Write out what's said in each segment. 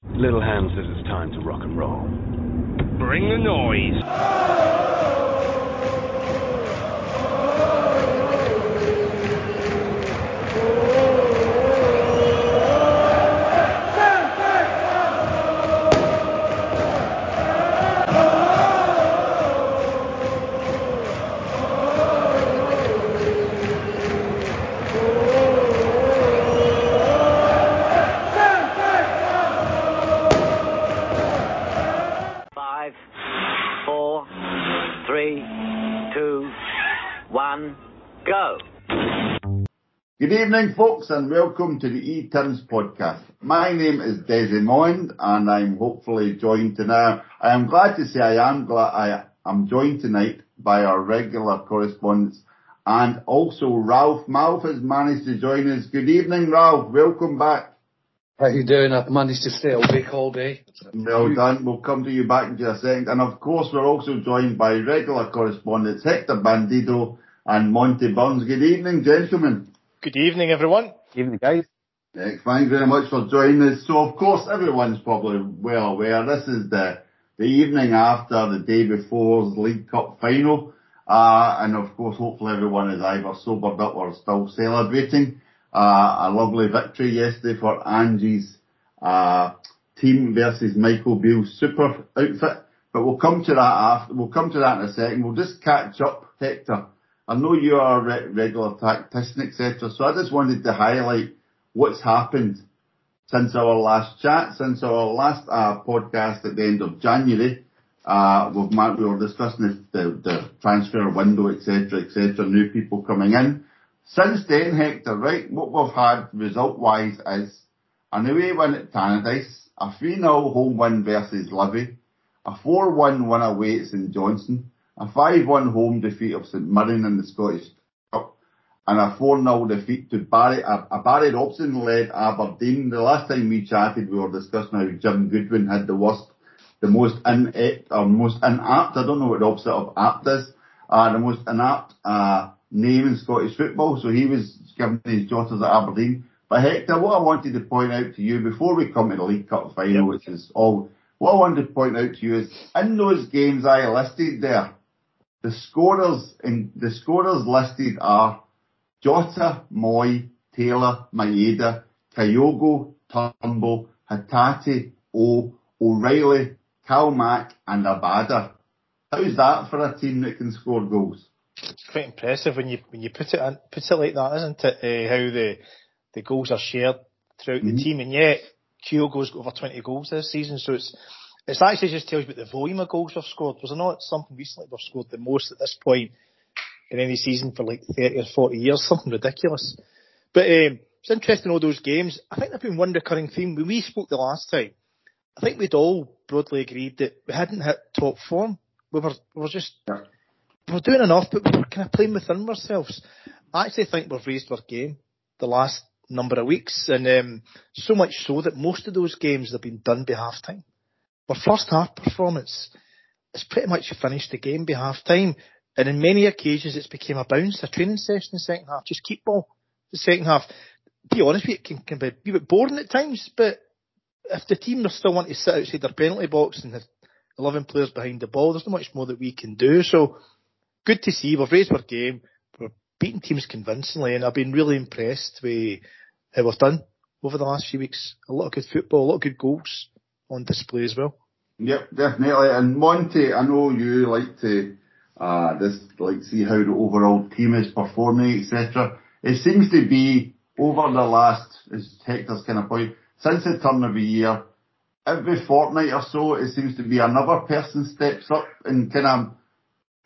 Little Hand says it's time to rock and roll. Bring the noise. Good evening, folks, and welcome to the E-Turns podcast. My name is Desi and I'm hopefully joined tonight. I am glad to say I am joined tonight by our regular correspondents and also Ralph. Ralph has managed to join us. Good evening, Ralph. Welcome back. How you doing? I've managed to stay awake all day. Well done. We'll come to you back in just a second. And of course, we're also joined by regular correspondents Hector Bandido and Monty Burns. Good evening, gentlemen. Good evening, everyone. Good evening, guys. Thanks very much for joining us. So, of course, everyone's probably well aware this is the evening after the day before's League Cup final. And, of course, hopefully everyone is either sobered up or still celebrating. A lovely victory yesterday for Ange's team versus Michael Beale's super outfit. But we'll come to that in a second. We'll just catch up, Hector. I know you are a regular tactician, etc. So I just wanted to highlight what's happened since our last chat, since our last podcast at the end of January. We were discussing the transfer window, etc., new people coming in. Since then, Hector, right, what we've had result-wise is an away win at Tannadice, a 3-0 home win versus Livy, a 4-1 win away at St Johnstone, a 5-1 home defeat of St Mirren in the Scottish Cup, and a 4-0 defeat to a Barry Robson-led Aberdeen. The last time we chatted, we were discussing how Jim Goodwin had the most inept, I don't know what the opposite of apt is, the most inept name in Scottish football, so he was given his daughters at Aberdeen. But Hector, what I wanted to point out to you before we come to the League Cup final, which is all, what I wanted to point out to you is, in those games I listed there, the scorers listed are Jota, Moy, Taylor, Maeda, Kyogo, Turnbull, Hatate, O'Reilly, Calmack and Abada. How's that for a team that can score goals? It's quite impressive when you put it like that, isn't it? How the goals are shared throughout the team, and yet Kyogo's got over 20 goals this season, so it's actually just tells you about the volume of goals we've scored. Was there not something recently we've scored the most at this point in any season for like 30 or 40 years, something ridiculous. But it's interesting, all those games. I think there's been one recurring theme. When we spoke the last time, I think we'd all broadly agreed that we hadn't hit top form. We were doing enough, but we were kind of playing within ourselves. I actually think we've raised our game the last number of weeks, and so much so that most of those games have been done by half time. Our first half performance is pretty much finished the game by half time, and in many occasions it's become a bounce, a training session in the second half, just keep ball the second half. To be honest with you, it can be a bit boring at times, but if the team still want to sit outside their penalty box and have 11 players behind the ball, there's not much more that we can do. So good to see, we've raised our game, we're beating teams convincingly, and I've been really impressed with how we've done over the last few weeks. A lot of good football, a lot of good goals on display as well. Yep, definitely. And Monty, I know you like to see how the overall team is performing, etc. It seems to be over the last, as Hector's kind of point, since the turn of the year, every fortnight or so, it seems to be another person steps up and kind of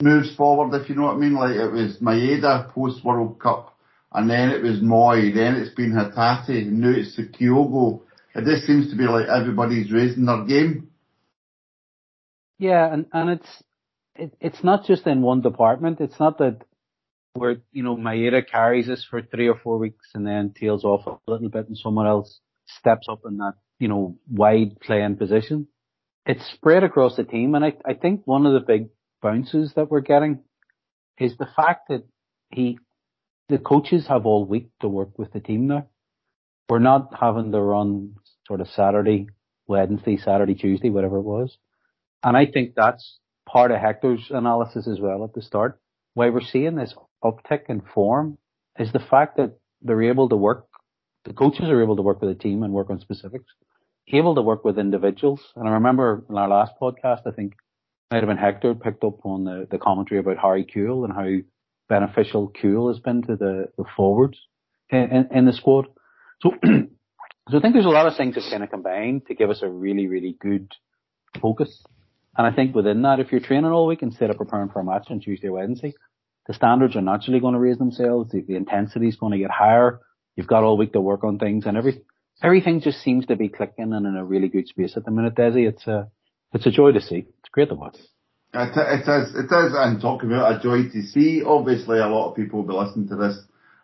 moves forward, if you know what I mean. Like it was Maeda post World Cup, and then it was Moy, then it's been Hatate, and now it's Kyogo. It just seems to be like everybody's raising their game. Yeah, and it's not just in one department. It's not that where, Maeda carries us for 3 or 4 weeks and then tails off a little bit and someone else steps up in that, wide playing position. It's spread across the team, and I think one of the big bounces that we're getting is the fact that the coaches have all week to work with the team now. We're not having to run sort of Saturday Wednesday, Saturday, Tuesday, whatever it was. And I think that's part of Hector's analysis as well at the start. Why we're seeing this uptick in form is the fact that they're able to work, the coaches are able to work with a team and work on specifics, able to work with individuals. And I remember in our last podcast, I think it might have been Hector picked up on the commentary about Harry Kewell and how beneficial Kewell has been to the forwards in the squad. So I think there's a lot of things that kind of combine to give us a really, really good focus. And I think within that, if you're training all week instead of preparing for a match on Tuesday or Wednesday, the standards are naturally going to raise themselves. The intensity is going to get higher. You've got all week to work on things, and everything just seems to be clicking and in a really good space at the minute, Desi. It's a joy to see. It's great to watch. It is, and talking about a joy to see. Obviously, a lot of people will be listening to this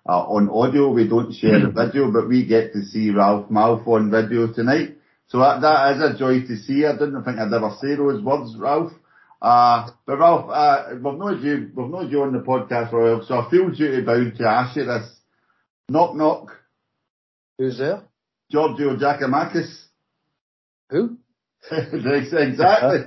on audio. We don't share the video, but we get to see Ralph Malph on video tonight. So that is a joy to see. I didn't think I'd ever say those words, Ralph. But Ralph, we've known you on the podcast for a while, so I feel duty bound to ask you this. Knock, knock. Who's there? Giorgio Giacomakis. Who? Exactly.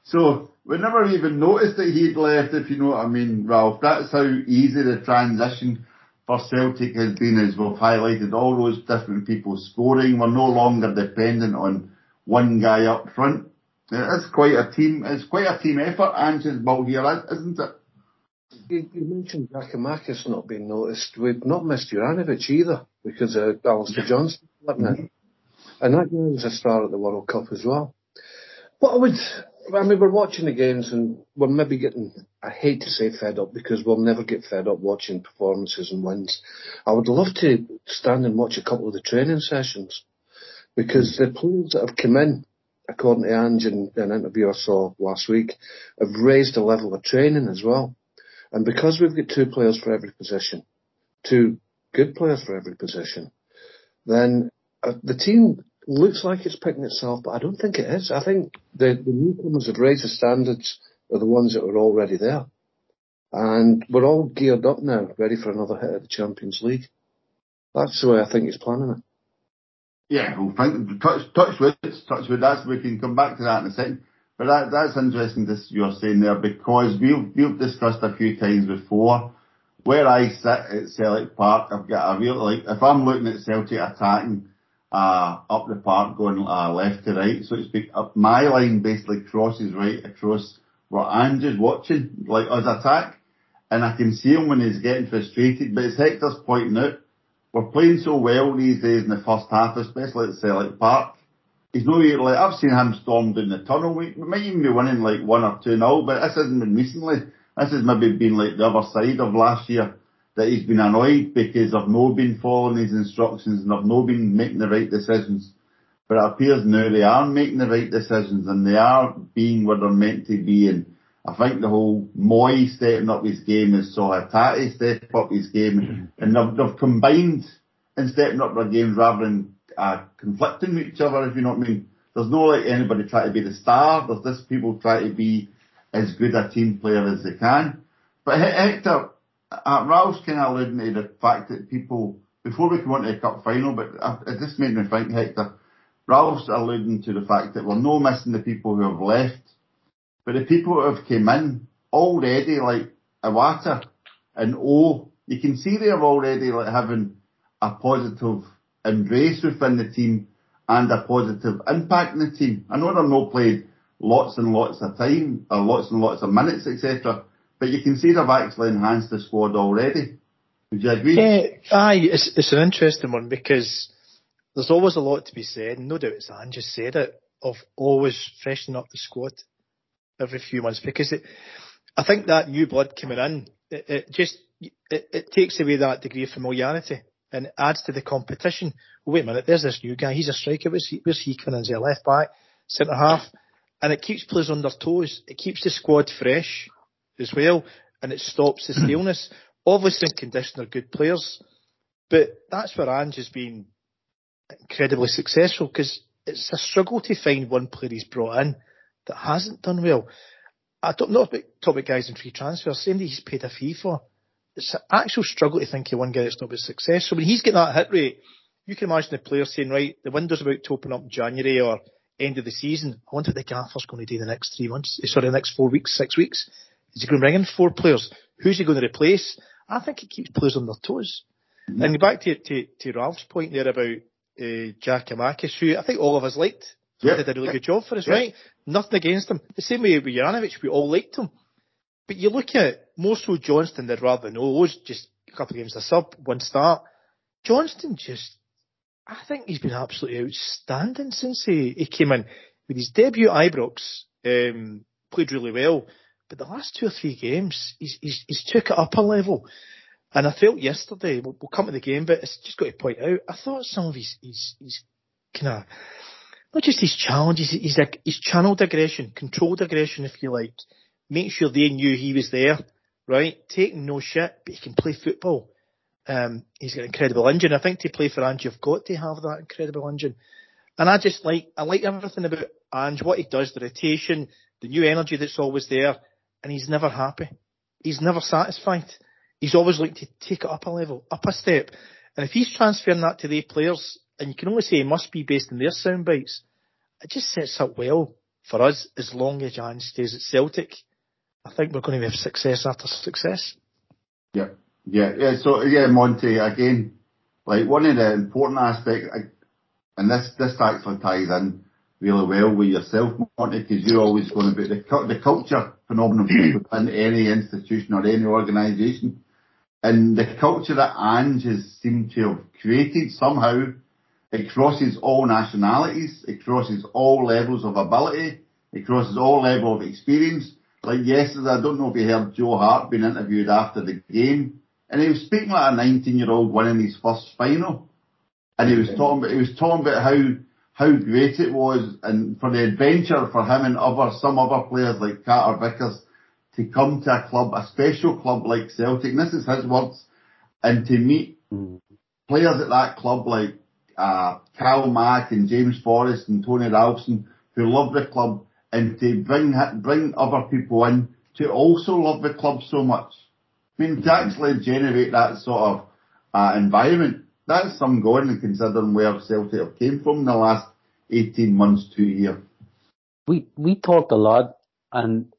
So we never even noticed that he'd left, if you know what I mean, Ralph. That's how easy the transition for Celtic has been, as we've highlighted all those different people scoring. We're no longer dependent on one guy up front. It's quite a team. It's quite a team effort. Ange has built here, isn't it? You mentioned Giacomakis not being noticed. We've not missed Juranovic either because of Alistair Johnson. And that guy was a star at the World Cup as well. But we're watching the games and we're maybe getting, I hate to say fed up because we'll never get fed up watching performances and wins. I would love to stand and watch a couple of the training sessions because the players that have come in, according to Ange in an interview I saw last week, have raised the level of training as well. And because we've got two players for every position, two good players for every position, then the team looks like it's picking itself, but I don't think it is. I think the newcomers have raised the standards of the ones that were already there. And we're all geared up now, ready for another hit at the Champions League. That's the way I think he's planning it. Yeah, well, touch wood. That's, we can come back to that in a second. But that's interesting, this you're saying there, because we've discussed a few times before where I sit at Celtic Park. I've got a real, if I'm looking at Celtic attacking up the park, going left to right, so to speak, up my line basically crosses right across where Ange is watching, us attack, and I can see him when he's getting frustrated. But as Hector's pointing out, we're playing so well these days in the first half, especially at Celtic Park. He's no, I've seen him storm down the tunnel. We might even be winning 1 or 2-0, but this hasn't been recently. This has maybe been the other side of last year, that he's been annoyed because I've not been following his instructions and I've not been making the right decisions. But it appears now they are making the right decisions and they are being where they're meant to be. And I think the whole Moy stepping up his game and Hatate step up his game, and they've combined in stepping up their games rather than conflicting with each other, if you know what I mean. There's no anybody trying to be the star. There's just people trying to be as good a team player as they can. But Hector, Ralph's kind of alluding to the fact that people, before we come on to the cup final, but it just made me think, Hector, Ralph's alluding to the fact that we're no missing the people who have left, but the people who have came in already, like Iwata and O, you can see they're already having a positive embrace within the team and a positive impact in the team. I know they're not played lots and lots of time, or lots and lots of minutes, etc., but you can see they've actually enhanced the squad already. Would you agree? Yeah, aye, it's an interesting one because there's always a lot to be said, and no doubt it's Ange just said it, of always freshening up the squad every few months, because I think that new blood coming in, it takes away that degree of familiarity and it adds to the competition. Wait a minute, there's this new guy, he's a striker, where's he coming in as a left back, centre half, and it keeps players on their toes, it keeps the squad fresh as well, and it stops the staleness. Obviously in condition they're good players, but that's where Ange has been incredibly successful, because it's a struggle to find one player he's brought in that hasn't done well. I don't know about talk about guys in free transfers, same that he's paid a fee for. It's an actual struggle to think of one guy that's not been successful. When he's getting that hit rate, you can imagine the players saying, right, the window's about to open up in January or end of the season. I wonder what the gaffer's going to do the next 3 months. Sorry, the next 4 weeks, 6 weeks. Is he going to bring in 4 players? Who's he going to replace? I think it keeps players on their toes. Mm-hmm. And back to Ralph's point there about Giakoumakis, who I think all of us liked. He did a really good job for us, right? Nothing against him. The same way with Juranovic, we all liked him. But you look at more so Johnston did rather than O's, just a couple of games a sub, 1 start. Johnston I think he's been absolutely outstanding since he came in. With his debut at Ibrox, played really well. But the last 2 or 3 games, he's took it up a level. And I felt yesterday, we'll come to the game, but it's just got to point out, I thought some of his kind of, not just his challenges, his channeled aggression, controlled aggression, if you like. Make sure they knew he was there, right? Taking no shit, but he can play football. He's got an incredible engine. I think to play for Ange, you've got to have that incredible engine. And I like everything about Ange, what he does, the rotation, the new energy that's always there, and he's never happy. He's never satisfied. He's always looking to take it up a level, up a step. And if he's transferring that to the players, and you can only say he must be based on their sound bites, it just sets up well for us as long as Ange stays at Celtic. I think we're going to have success after success. Yeah. So, Monty, again, like one of the important aspects, and this actually ties in really well with yourself, Monty, because you're always going about the culture phenomenon within any institution or any organisation. And the culture that Ange has seemed to have created somehow, it crosses all nationalities, it crosses all levels of ability, it crosses all levels of experience. Like yesterday, I don't know if you heard Joe Hart being interviewed after the game, and he was speaking like a 19-year-old winning his first final, and he was talking about how great it was, and for the adventure for him and some other players like Carter Vickers to come to a club, a special club like Celtic, and this is his words, and to meet players at that club like Cal Mack and James Forrest and Tony Ralphson who love the club, and to bring other people in to also love the club so much. I mean, to actually generate that sort of environment, that's some going, considering where Celtic have came from in the last 18 months to a year. We talked a lot, and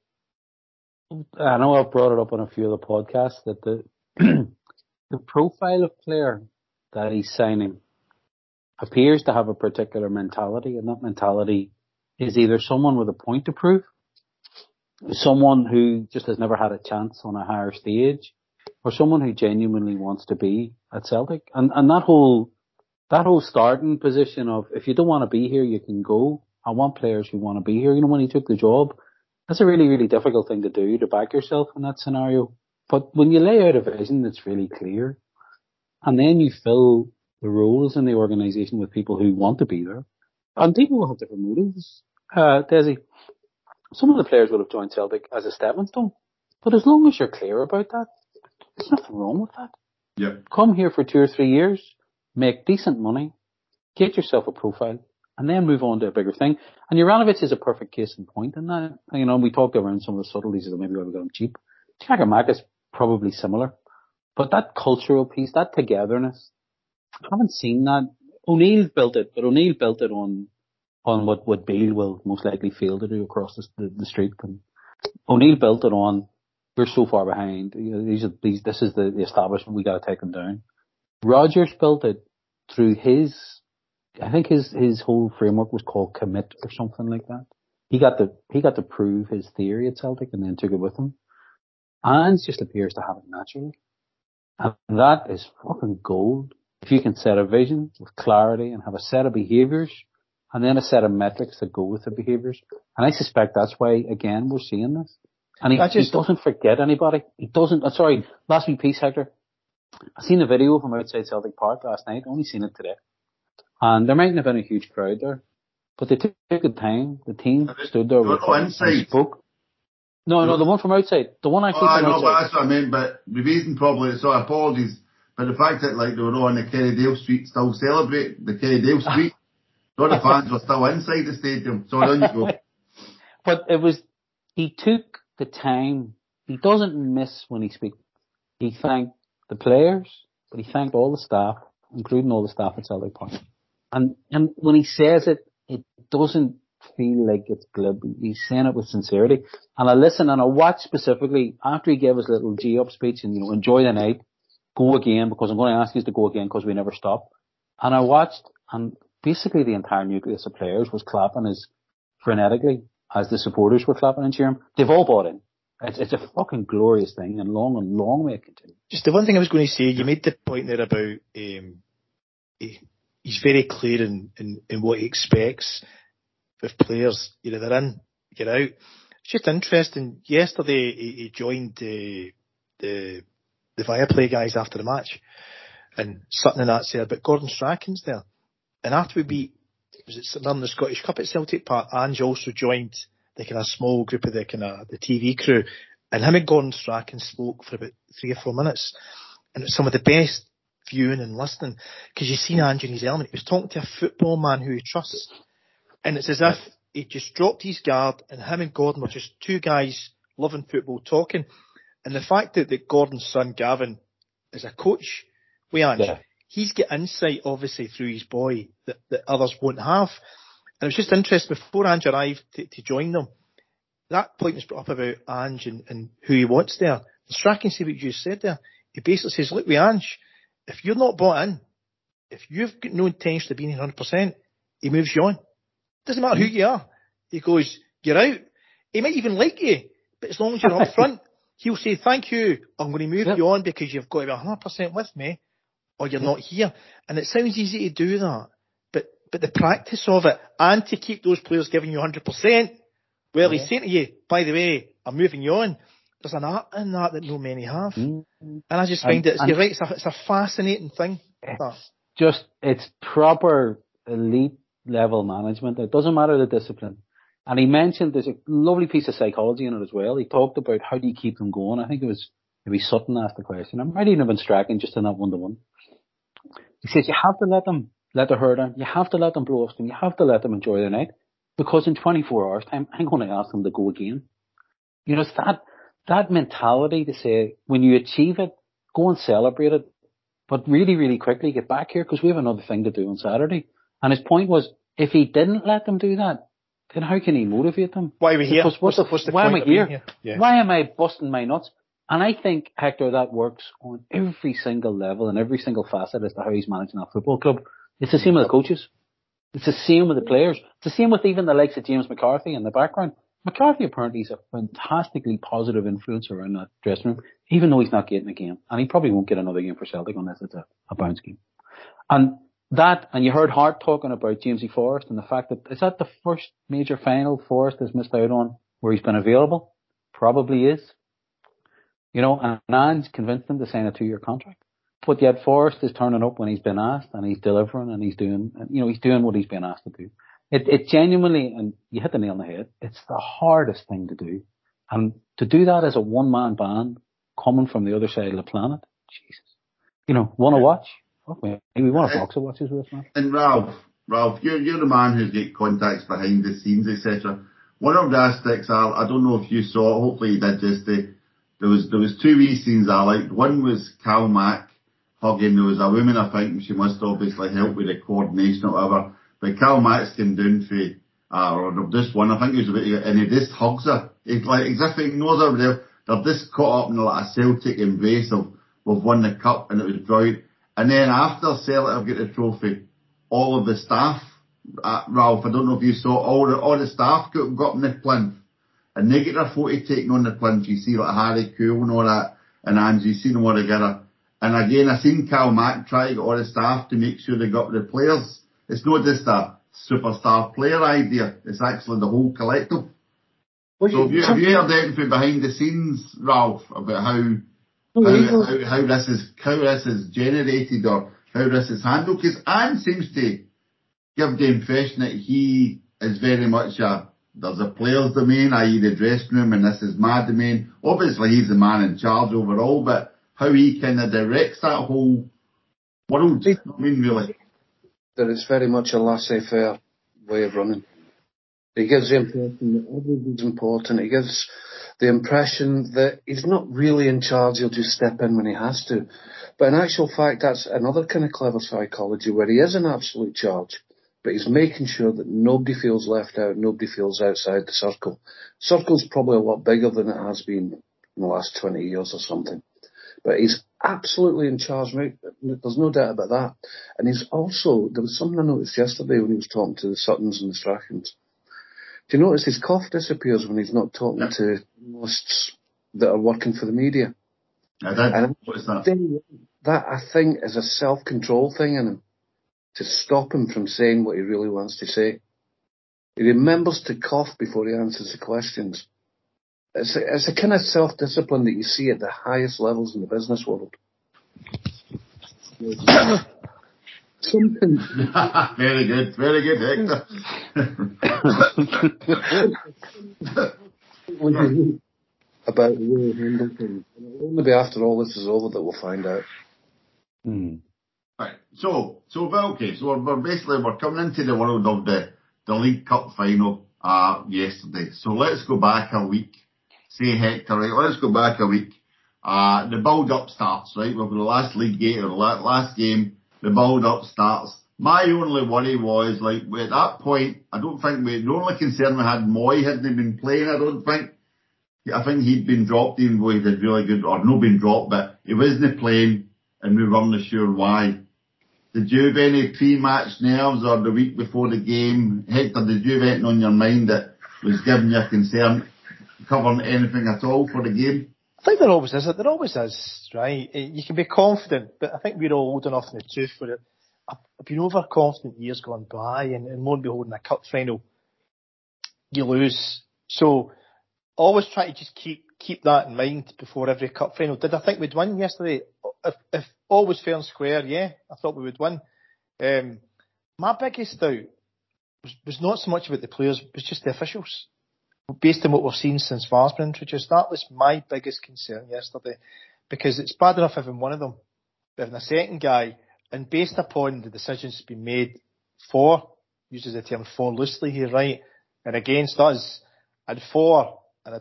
I know I've brought it up on a few of the podcasts, that the profile of player that he's signing appears to have a particular mentality, and that mentality is either someone with a point to prove, someone who just has never had a chance on a higher stage, or someone who genuinely wants to be at Celtic. And that whole starting position of, if you don't want to be here, you can go. I want players who want to be here. You know, when he took the job, that's a really, really difficult thing to do, to back yourself in that scenario. But when you lay out a vision that's really clear, and then you fill the roles in the organisation with people who want to be there, and people will have different motives. Desi, some of the players would have joined Celtic as a stepping stone, but as long as you're clear about that, there's nothing wrong with that. Yeah. Come here for 2 or 3 years, make decent money, get yourself a profile, and then move on to a bigger thing. And Juranovic is a perfect case in point in that. You know, we talked around some of the subtleties of maybe why we got him cheap. Giakoumakis is probably similar, but that cultural piece, that togetherness, I haven't seen that. O'Neill built it, but O'Neill built it on what Beale will most likely fail to do across the street. And O'Neill built it on, we're so far behind. This is the establishment, we got to take them down. Rodgers built it through I think his whole framework was called commit or something like that. He got to prove his theory at Celtic and then took it with him. Ange just appears to have it naturally. And that is fucking gold. If you can set a vision with clarity and have a set of behaviours and then a set of metrics that go with the behaviours. And I suspect that's why, again, we're seeing this. And he doesn't forget anybody. He doesn't, last week piece, Hector. I seen a video from outside Celtic Park last night, only seen it today. And there mightn't have been a huge crowd there, but they took the time. The team stood there with and spoke. No, the one from outside. The one actually from outside. But that's what I meant, but the reason probably, so apologies, but the fact that like they were all on the Kerrydale Street still celebrate the Kerrydale Street, all the fans were still inside the stadium, so on you go. But he took the time. He doesn't miss when he speaks. He thanked the players, but he thanked all the staff. including all the staff at Celtic Park. And when he says it, it doesn't feel like it's glib. He's saying it with sincerity. And I listen and I watch specifically after he gave his little G-up speech and, enjoy the night, go again, because I'm going to ask you to go again because we never stop. And I watched, and basically the entire nucleus of players was clapping as frenetically as the supporters were clapping and cheering. They've all bought in. It's a fucking glorious thing, and long may it continue. Just the one thing I was going to say, you made the point there about he's very clear in what he expects with players. They're in, get out. It's just interesting. Yesterday he joined the Viaplay guys after the match, and something in that said, but Gordon Strachan's there. And after we beat, was it the Scottish Cup at Celtic Park, Ange also joined the kind of small group of the TV crew, and him and Gordon Strachan spoke for about 3 or 4 minutes, and it was some of the best viewing and listening, because you seen Ange in his element. He was talking to a football man who he trusts, and it's as if he just dropped his guard, and him and Gordon were just two guys loving football talking. And the fact that Gordon's son Gavin is a coach with Ange, he's got insight obviously through his boy that others won't have. And it was just interesting, before Ange arrived to join them, that point was brought up about Ange and who he wants there. And Strachan said what you just said there. He basically says, look, with Ange, if you're not bought in, if you've got no intention of being 100%, he moves you on. Doesn't matter who you are. He goes, you're out. He might even like you, but as long as you're up front, he'll say, thank you, I'm going to move you on because you've got to be 100% with me or you're not here. And it sounds easy to do that, but the practice of it, and to keep those players giving you 100%, well, he's saying to you, by the way, I'm moving you on. There's an art in that not many have. And I just find you're right, it's a fascinating thing. It's proper elite level management. It doesn't matter the discipline. And he mentioned there's a lovely piece of psychology in it as well. He talked about how do you keep them going. I think it was maybe Sutton asked the question. It might even have been Strachan just in that 1-to-1. He says you have to let the herd down. You have to let them blow off steam. You have to let them enjoy their night, because in 24 hours time, I'm going to ask them to go again. It's that mentality to say, when you achieve it, go and celebrate it, but really, really quickly get back here because we have another thing to do on Saturday. And his point was, if he didn't let them do that, then how can he motivate them? Why are we here? What's the why am I here? Yeah. Why am I busting my nuts? And I think, Hector, that works on every single level and every single facet as to how he's managing that football club. It's the same with the coaches. It's the same with the players. It's the same with even the likes of James McCarthy in the background. McCarthy apparently is a fantastically positive influence around that dressing room, even though he's not getting a game. And he probably won't get another game for Celtic unless it's a bounce game. And you heard Hart talking about Jamesy Forrest and the fact that, is that the first major final Forrest has missed out on where he's been available? Probably is. And Ange convinced him to sign a 2-year contract. But yet Forrest is turning up when he's been asked, and he's delivering, and he's doing what he's been asked to do. It genuinely, and you hit the nail on the head, it's the hardest thing to do. And to do that as a one-man band coming from the other side of the planet, Jesus. Want to watch? Okay. Maybe we want a box of watches with us, man. And Ralph, you're the man who's got contacts behind the scenes, etc. One of the aspects I don't know if you saw it, hopefully you did, just there was 2 wee scenes I liked. One was Cal Mack hugging. There was a woman, I think, she must obviously help with the coordination or whatever. But Cal Mack's came down or this one, I think it was about, and he just hugs her. It's like, as if he knows her. They're just caught up in like a Celtic embrace of, we've won the cup, and it was brilliant. And then after Celtic have got the trophy, all of the staff, Ralph, I don't know if you saw, all the staff got on the plinth, and they get their photo taken on the plinth. You see like Harry Cool and all that, and Ange, you see them all together. And again, I seen Cal Mack try to get all the staff to make sure they got the players. It's not just a superstar player idea, it's actually the whole collective. So have you heard anything behind the scenes, Ralph, about how this is generated or how this is handled? Because Anne seems to give the impression that he is very much there's a player's domain, i.e. the dressing room, and this is my domain. Obviously he's the man in charge overall, but how he kind of directs that whole world, really. That it's very much a laissez-faire way of running. He gives the impression that everything's important. He gives the impression that he's not really in charge, he'll just step in when he has to. But in actual fact, that's another kind of clever psychology where he is in absolute charge, but he's making sure that nobody feels left out, nobody feels outside the circle. Circle's probably a lot bigger than it has been in the last 20 years or something. But he's absolutely in charge, mate. There's no doubt about that. And he's also, there was something I noticed yesterday when he was talking to the Suttons and the Strachans. Do you notice his cough disappears when he's not talking to journalists that are working for the media? I did. What is that? That, I think, is a self-control thing in him, to stop him from saying what he really wants to say. He remembers to cough before he answers the questions. It's a kind of self-discipline that you see at the highest levels in the business world. Something. Very good, Hector. About the way he handles things. It'll only be after all this is over that we'll find out. Right. So we're coming into the world of the League Cup final yesterday. So let's go back a week. Say Hector, right? Let's go back a week. The build-up starts, right? We've got the last league game, or the last game. The build-up starts. My only worry was, like, at that point, I don't think the only concern we had, Moy hadn't been playing, I think he'd been dropped, even though he did really good, or not been dropped, but he wasn't playing, and we weren't sure why. Did you have any pre-match nerves, or the week before the game? Hector, did you have anything on your mind that was giving you a concern, covering anything at all for the game? I think there always is, right? You can be confident, but I think we're all old enough in the tooth for it. I've been overconfident years gone by, and lo and behold, in a cup final, you lose. So, always try to just keep that in mind before every cup final. Did I think we'd win yesterday? If all was fair and square, yeah, I thought we would win. My biggest doubt was not so much about the players, it was just the officials. Based on what we've seen since VAR's been introduced, that was my biggest concern yesterday. Because it's bad enough having one of them, but having a second guy, and based upon the decisions being made uses the term for loosely here, right, and against us, and I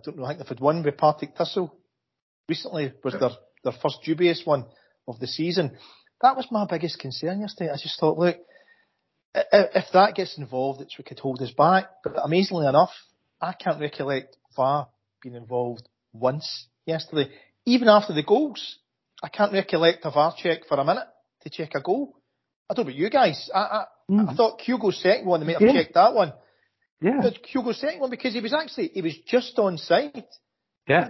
don't know, I think they've had one with Partick Thistle recently, was their first dubious one of the season. That was my biggest concern yesterday. I just thought, look, if that gets involved, it's what could hold us back. But amazingly enough, I can't recollect VAR being involved once yesterday. Even after the goals, I can't recollect a VAR check for a minute to check a goal. I don't know about you guys. I thought Hugo's second one, they might have checked that one. Yeah. But Hugo's second one, because he was just on side. Yeah.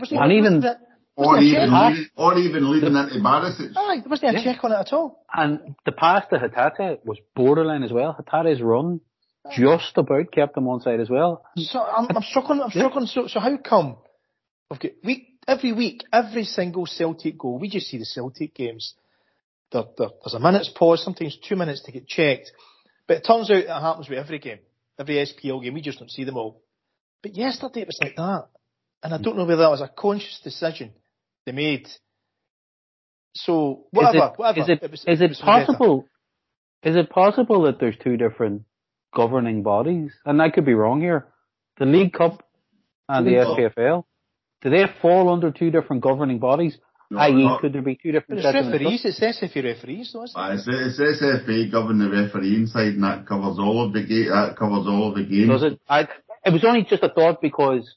Or even leading into Barisic. Aye, there wasn't a check on it at all. And the pass to Hatate was borderline as well. Hatate's run just about kept him on side as well. So I'm struggling. So how come every week, every single Celtic goal, we just see the Celtic games. There's a minute's pause, sometimes 2 minutes to get checked. But it turns out it happens with every game, every SPL game. We just don't see them all. But yesterday it was like that. And I don't know whether that was a conscious decision they made. So, whatever. Is it possible that there's two different governing bodies? And I could be wrong here. The League Cup and the SPFL, do they fall under two different governing bodies? I.e., could there be two different sets of referees? It's SFA referees, though, isn't it? It's SFA governing the refereeing side, and that covers all of the games. Does it? It was only just a thought, because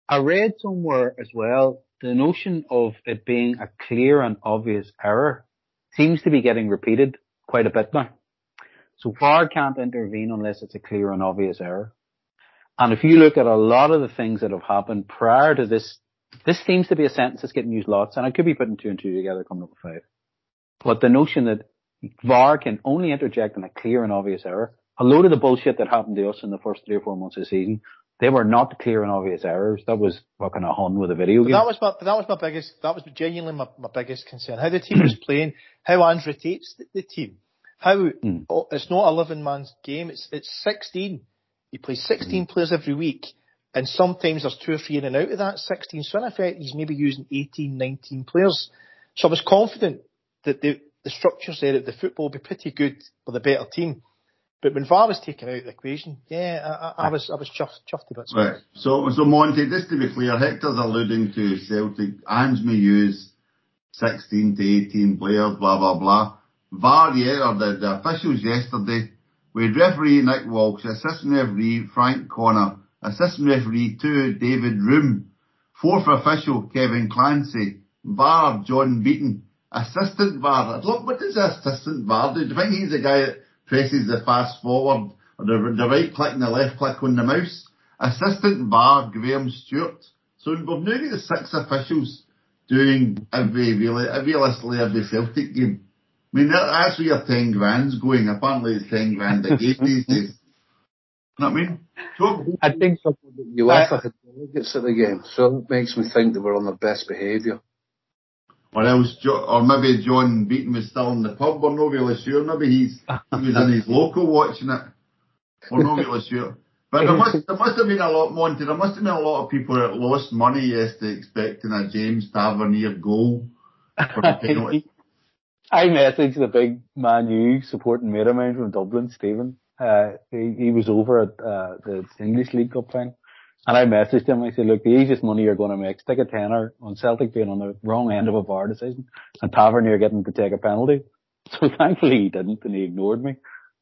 I read somewhere as well, the notion of it being a clear and obvious error seems to be getting repeated quite a bit now. So VAR can't intervene unless it's a clear and obvious error. And if you look at a lot of the things that have happened prior to this seems to be a sentence that's getting used lots, and I could be putting two and two together coming up with five. But the notion that VAR can only interject in a clear and obvious error, a load of the bullshit that happened to us in the first 3 or 4 months of the season, they were not clear and obvious errors. That was fucking a hun with a video game. That was genuinely my biggest concern. How the team was playing, how Ange rotates the team. How it's not a 11-man's game, it's 16. He plays 16 players every week, and sometimes there's 2 or 3 in and out of that 16. So in effect, he's maybe using 18, 19 players. So I was confident that the structures there of the football would be pretty good with a better team. But when VAR was taken out of the equation, I was chuffed a bit. Right. So Monty, just to be clear, Hector's alluding to Celtic. Ange may use 16 to 18 players, blah, blah, blah. VAR, or the officials yesterday, we had referee Nick Walsh, assistant referee Frank Connor, assistant referee 2 David Room, fourth official Kevin Clancy, VAR John Beaton, assistant VAR. Look, what does the assistant VAR do? Do you think he's the guy that presses the fast forward, or the right click and the left click on the mouse? Assistant VAR Graham Stewart. So we've now got 6 officials doing realistically every Celtic game. I mean, that's where your 10 grand's going. Apparently it's 10 grand a game these days. You know what I mean? So, I think UEFA had delegates at the game, so it makes me think they were on their best behaviour. Or else, or maybe John Beaton was still in the pub, we're not really sure. Maybe he was in his local watching it. We're not really sure. But there must have been a lot, Monty, there must have been a lot of people that lost money yesterday expecting a James Tavernier goal for the penalty. I messaged the big Man U supporting mate of mine from Dublin, Stephen. He was over at the English League Cup final. And I messaged him. I said, look, the easiest money you're going to make, stick a tenner on Celtic being on the wrong end of a VAR decision and Tavernier getting to take a penalty. So thankfully he didn't, and he ignored me.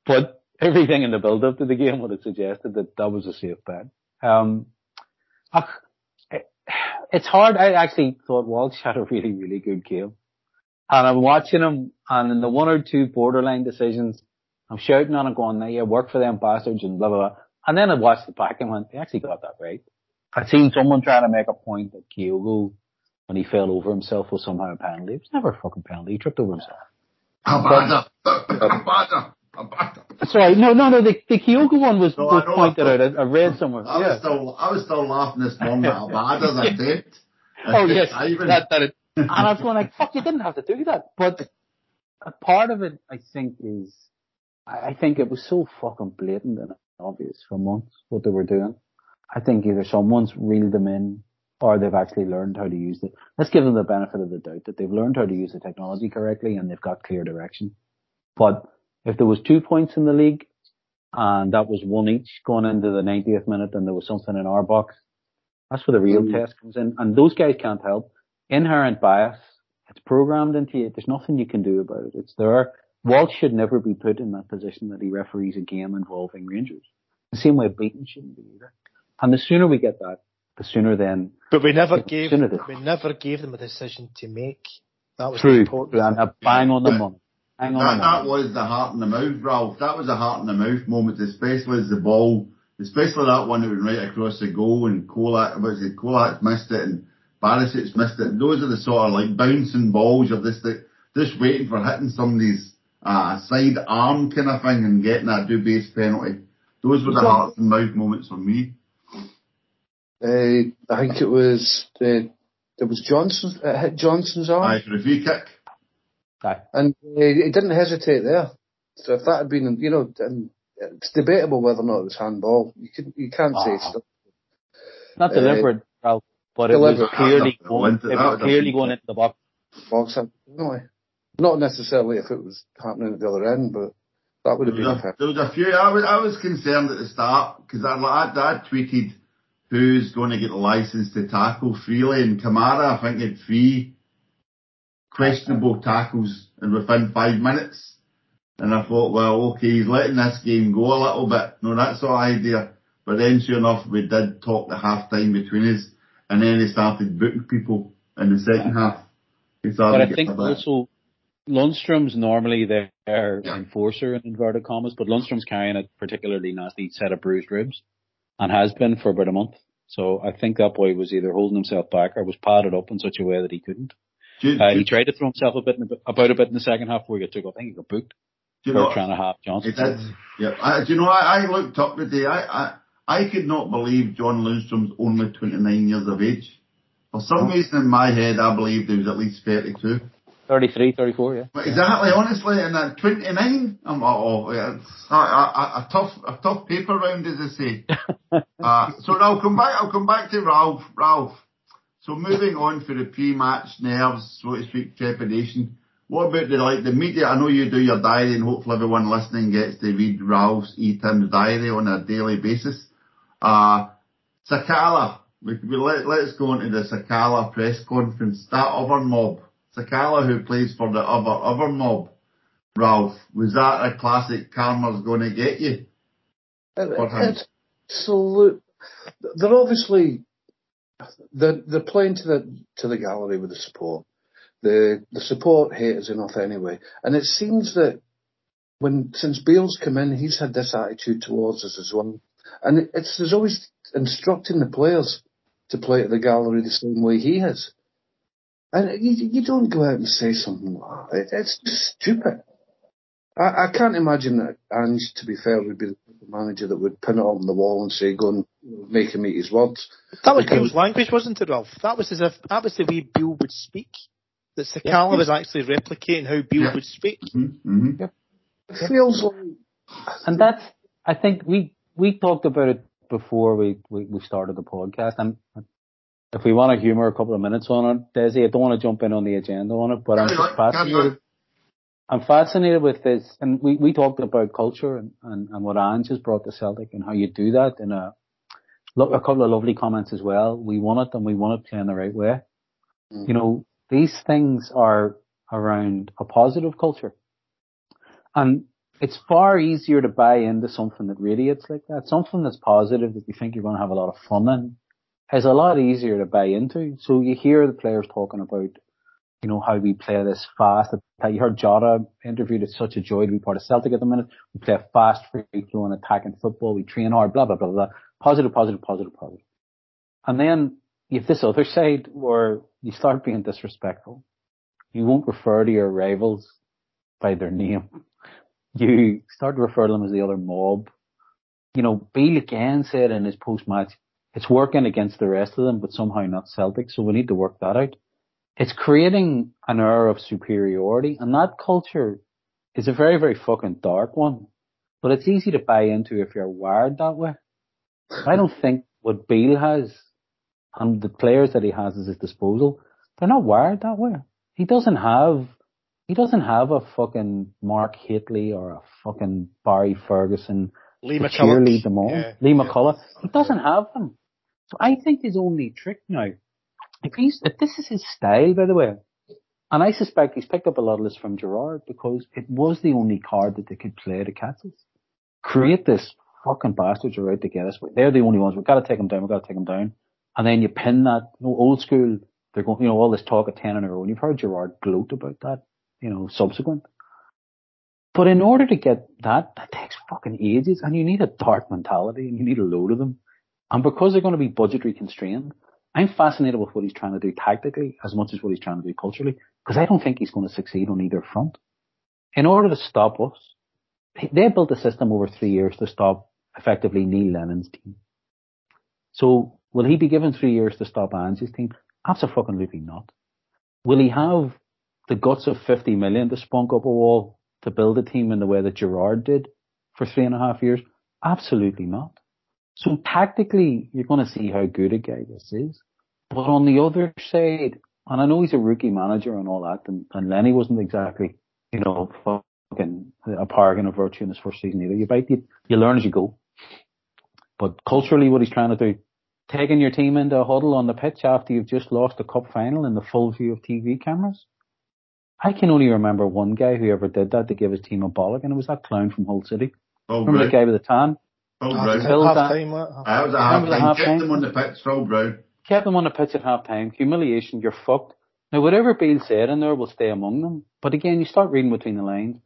But everything in the build-up to the game would have suggested that was a safe bet. It's hard. I actually thought Walsh had a really, really good game. And I'm watching him, and in the 1 or 2 borderline decisions, I'm shouting on him going, yeah, work for them bastards and blah, blah, blah. And then I watched the back and went, they actually got that right. I'd seen someone trying to make a point that Kyogo, when he fell over himself, was somehow a penalty. It was never a fucking penalty. He tripped over himself. Sorry, no, the Kyogo one was pointed out. I read somewhere. I was still laughing this morning at Abada's attempt. Oh yes, and I was going like, fuck, you didn't have to do that. But a part of it, I think it was so fucking blatant and obvious for months what they were doing. I think either someone's reeled them in or they've actually learned how to use it. Let's give them the benefit of the doubt that they've learned how to use the technology correctly and they've got clear direction. But if there was 2 points in the league and that was 1 each going into the 90th minute and there was something in our box, that's where the real test comes in. And those guys can't help. Inherent bias. It's programmed into you. There's nothing you can do about it. It's there. Walsh should never be put in that position that he referees a game involving Rangers. The same way Beaton shouldn't be either. And the sooner we get that, the sooner then. But we never gave them a decision to make. That was true. Important. And bang on the money. That was the heart in the mouth, Ralph. That was a heart in the mouth moment, especially as the ball, especially that one that went right across the goal and Kolak missed it and Barisic missed it. Those are the sort of like bouncing balls. You're just waiting for hitting somebody's side arm kind of thing and getting that due-base penalty. Those were the heart and mouth moments for me. I think it was there was Johnson hit Johnson's arm. Aye, for a free kick. Aye. And he didn't hesitate there. So if that had been, and it's debatable whether or not it was handball. You can't say it's not deliberate, Ralph, but it was clearly going into the box. Not necessarily if it was happening at the other end, but that would have been. There was a few. I was concerned at the start because I tweeted who's going to get the license to tackle freely, and Kamara I think had 3 questionable tackles and within 5 minutes. And I thought, well, okay, he's letting this game go a little bit. No, that's the idea. But then, sure enough, we did talk at half time between us, and then they started booking people in the second half. But I think also Lundstrom's normally their enforcer in inverted commas, but Lundstrom's carrying a particularly nasty set of bruised ribs and has been for about a month. So I think that boy was either holding himself back or was padded up in such a way that he couldn't. He tried to throw himself about a bit in the second half before he got took off. I think he got booked for trying to half Johnson. He did. Yeah. Do you know, I looked up today. I could not believe John Lundstrom's only 29 years of age. For some reason in my head, I believed he was at least 32. 33, 34, yeah. But exactly, honestly, and at 29, a tough paper round, as they say. So I'll come back to Ralph. So moving on for the pre-match nerves, so to speak, trepidation. What about the media? I know you do your diary, and hopefully everyone listening gets to read Ralph's Tim's diary on a daily basis. Sakala, let's go into the Sakala press conference. That other mob, Sakala, who plays for the other mob, Ralph, was that a classic karma's going to get you? Absolute. They're obviously they're playing to the gallery with the support. The support haters enough anyway, and it seems that since Beale's come in, he's had this attitude towards us as well, and there's always instructing the players to play to the gallery the same way he has, and you don't go out and say something like that. It's just stupid. I can't imagine that Ange, to be fair, would be the manager that would pin it on the wall and say, go and make him eat his words. That was Beale's language, wasn't it, Ralph? That was the way Beale would speak. That Sakala was actually replicating how Beale would speak. Mm-hmm. Yep. It feels like... And that's, I think we talked about it before we started the podcast, and if we want to humour a couple of minutes on it, Desi, I don't want to jump in on the agenda on it, but I'm just fascinated. I'm fascinated with this, and we talked about culture and what Ange has brought to Celtic and how you do that in a couple of lovely comments as well. We want it, and we want it playing the right way. Mm. You know, these things are around a positive culture. And it's far easier to buy into something that radiates like that. Something that's positive that you think you're going to have a lot of fun in is a lot easier to buy into. So you hear the players talking about, you know, how we play this fast. You heard Jota interviewed. It's such a joy to be part of Celtic at the minute. We play a fast, free-flowing attacking football. We train hard, blah, blah, blah, blah. Positive, positive, positive, positive. And then you have this other side where you start being disrespectful. You won't refer to your rivals by their name. You start to refer to them as the other mob. You know, Beale again said in his post-match, it's working against the rest of them, but somehow not Celtic, so we need to work that out. It's creating an air of superiority, and that culture is a very, very fucking dark one. But it's easy to buy into if you're wired that way. I don't think what Beale has and the players that he has at his disposal, they're not wired that way. He doesn't have a fucking Mark Hateley or a fucking Barry Ferguson Lee to McCulloch. cheerlead them on. Yeah. Lee McCulloch. He doesn't have them. So I think his only trick now, if this is his style, by the way, and I suspect he's picked up a lot of this from Gerrard because it was the only card that they could play to catch us. Create this fucking bastards are out to get us. They're the only ones. We've got to take them down. And then you pin that, you know, old school, they're going, you know, all this talk of 10 in a row. And you've heard Gerrard gloat about that, you know, subsequent. But in order to get that takes fucking ages. And you need a dark mentality and you need a load of them. And because they're going to be budgetary constrained, I'm fascinated with what he's trying to do tactically as much as what he's trying to do culturally. Because I don't think he's going to succeed on either front. In order to stop us, they built a system over 3 years to stop effectively Neil Lennon's team. So will he be given 3 years to stop Ange's team? Absolutely not. Will he have the guts of 50 million to spunk up a wall to build a team in the way that Gerrard did for 3.5 years? Absolutely not. So tactically, you're going to see how good a guy this is. But on the other side, and I know he's a rookie manager and all that, and Lenny wasn't exactly, you know, fucking a paragon of virtue in his first season either. You learn as you go. But culturally, what he's trying to do, taking your team into a huddle on the pitch after you've just lost a cup final in the full view of TV cameras. I can only remember one guy who ever did that to give his team a bollock, and it was that clown from Hull City. Oh, remember the guy with the tan? Phil Brown. I was at half-time. Kept them on the pitch, Phil Brown. Kept them on the pitch at half-time. Humiliation, you're fucked. Now, whatever Beale said in there will stay among them. But again, you start reading between the lines.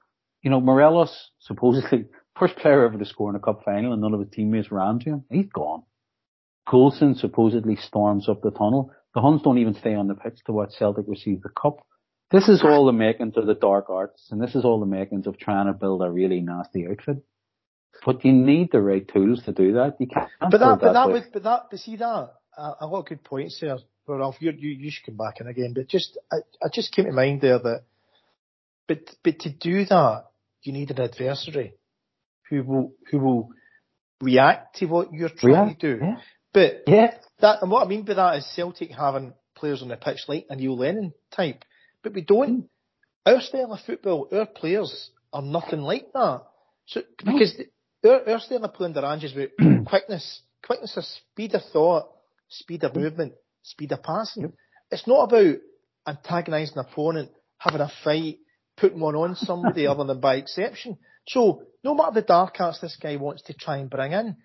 You know, Morelos, supposedly, first player ever to score in a cup final, and none of his teammates ran to him. He's gone. Coulson supposedly storms up the tunnel. The Huns don't even stay on the pitch to watch Celtic receive the cup. This is all the makings of the dark arts, and this is all the makings of trying to build a really nasty outfit. But you need the right tools to do that. You can't. But see that a lot of good points there, Ralph. You should come back in again. But I just came to mind there that, but to do that, you need an adversary who will react to what you're trying to do. Yeah. But that, and what I mean by that is Celtic having players on the pitch like a Neil Lennon type, but we don't. Our style of football, our players are nothing like that. So because our style of playing under Ange is about quickness of speed of thought, speed of movement, speed of passing. It's not about antagonising an opponent, having a fight, putting one on somebody other than by exception. So no matter the dark arts this guy wants to try and bring in,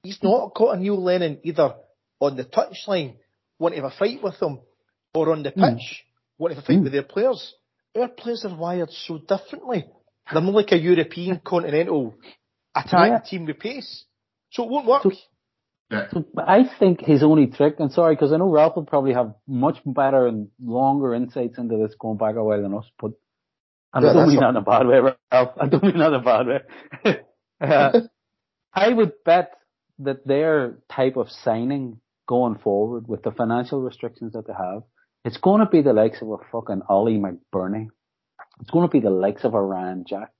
he's not got a Neil Lennon either on the touchline, want to have a fight with them, or on the pitch, want to have a fight with their players. Our players are wired so differently. They're not like a European continental attack team with pace. So it won't work. So I think his only trick, and sorry, because I know Ralph will probably have much better and longer insights into this going back a while than us, but I don't mean that in a bad way, Ralph. I don't mean that in a bad way. I would bet that their type of signing going forward with the financial restrictions that they have, it's going to be the likes of a fucking Ollie McBurney. It's going to be the likes of a Ryan Jack.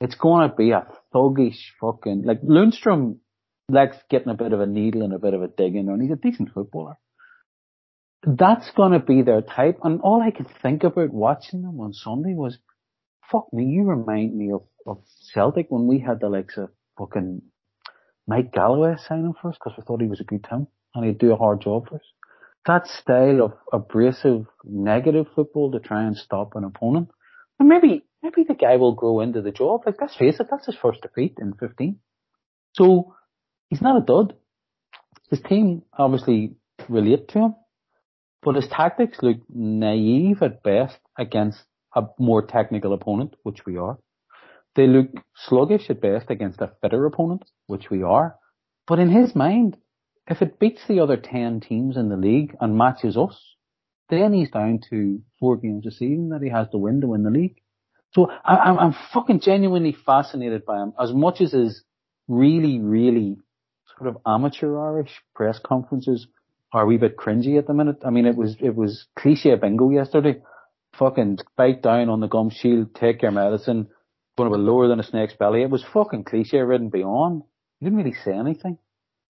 It's going to be a thuggish fucking, like Lundstrom likes getting a bit of a needle and a bit of a dig in there, and he's a decent footballer. That's going to be their type. And all I could think about watching them on Sunday was, fuck me, you remind me of Celtic when we had the likes of fucking Mike Galloway signing for us because we thought he was a good team and he'd do a hard job for us. That style of abrasive, negative football to try and stop an opponent. And maybe the guy will grow into the job. Like, let's face it, that's his first defeat in 15. So, he's not a dud. His team obviously relate to him, but his tactics look naive at best against a more technical opponent, which we are. They look sluggish at best against a fitter opponent, which we are. But in his mind, if it beats the other 10 teams in the league and matches us, then he's down to 4 games a season that he has to win the league. So I'm fucking genuinely fascinated by him. As much as his really, really sort of amateur-Irish press conferences are a wee bit cringy at the minute. I mean, it was cliche bingo yesterday. Fucking bite down on the gum shield, take your medicine, going to be lower than a snake's belly. It was fucking cliche ridden beyond. He didn't really say anything.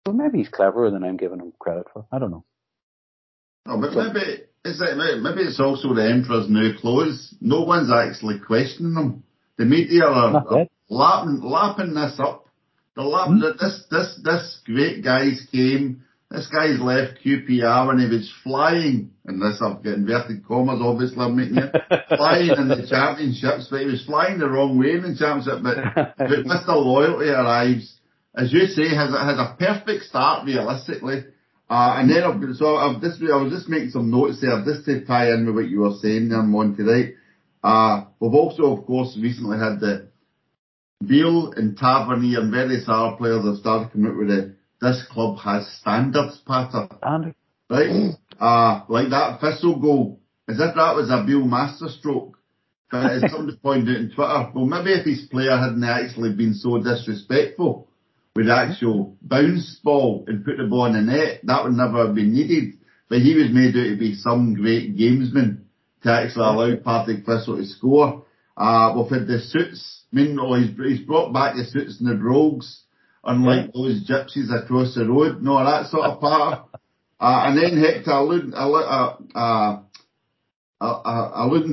But maybe he's cleverer than I'm giving him credit for. I don't know. Oh, but maybe it's also the Emperor's new clothes. No one's actually questioning them. The media are lapping this up. They're lapping this great guy's came. This guy's left QPR when he was flying, and this I've got inverted commas, obviously I'm making it, flying in the championships, but he was flying the wrong way in the championship, but Mr. Loyalty arrives, as you say, has a perfect start realistically, and then I was just making some notes there, just to tie in with what you were saying there, Monty, right? We've also, of course, recently had the Beale and Tavernier and various other players have started coming out with this club has standards pattern. Right? Like that Thistle goal, as if that was a Beale masterstroke. But as somebody pointed out on Twitter, well, maybe if his player hadn't actually been so disrespectful with the actual bounce ball and put the ball in the net, that would never have been needed. But he was made out to be some great gamesman to actually allow Partick Thistle to score. We've had the suits. I mean, he's brought back the suits and the brogues, unlike those gypsies across the road, no, that sort of part. And then Hector, alluding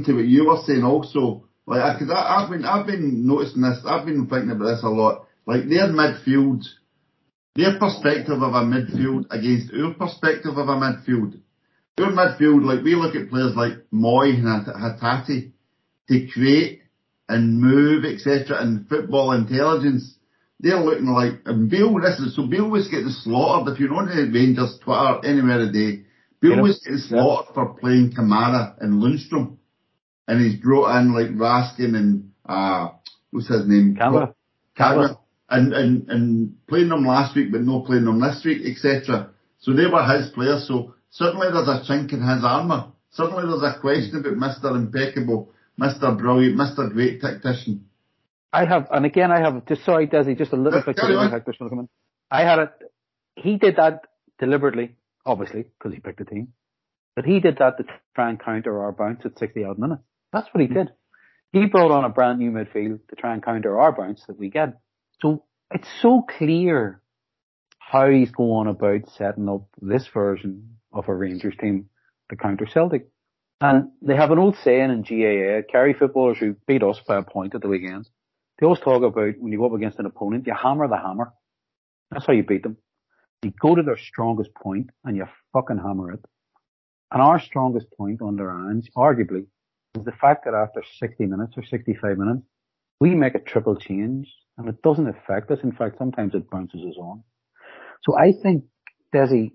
to what you were saying also, like, cause I've been noticing this, I've been thinking about this a lot, like their midfield, their perspective of a midfield against our perspective of a midfield. Our midfield, like, we look at players like Moy and Hattati to create and move, etc., and football intelligence. They're looking like, and Beale was getting slaughtered. If you're on the Rangers Twitter anywhere today, Beale was getting slaughtered for playing Kamara and Lundstrom. And he's brought in like Raskin and, what's his name? Kamara. And playing them last week, but no playing them this week, etc. So they were his players. So certainly there's a chink in his armour. Certainly there's a question about Mr. Impeccable, Mr. Brilliant, Mr. Great Tactician. I have, just sorry, Desi, just a little bit to Hector's going to come in. He did that deliberately, obviously, because he picked the team. But he did that to try and counter our bounce at 60 odd minutes. That's what he did. He brought on a brand new midfield to try and counter our bounce that we get. So it's so clear how he's going about setting up this version of a Rangers team to counter Celtic. And they have an old saying in GAA, Kerry footballers who beat us by a point at the weekend. They always talk about when you go up against an opponent, you hammer the hammer. That's how you beat them. You go to their strongest point and you fucking hammer it. And our strongest point under Ange, arguably, is the fact that after 60 minutes or 65 minutes, we make a triple change and it doesn't affect us. In fact, sometimes it bounces us on. So I think Desi,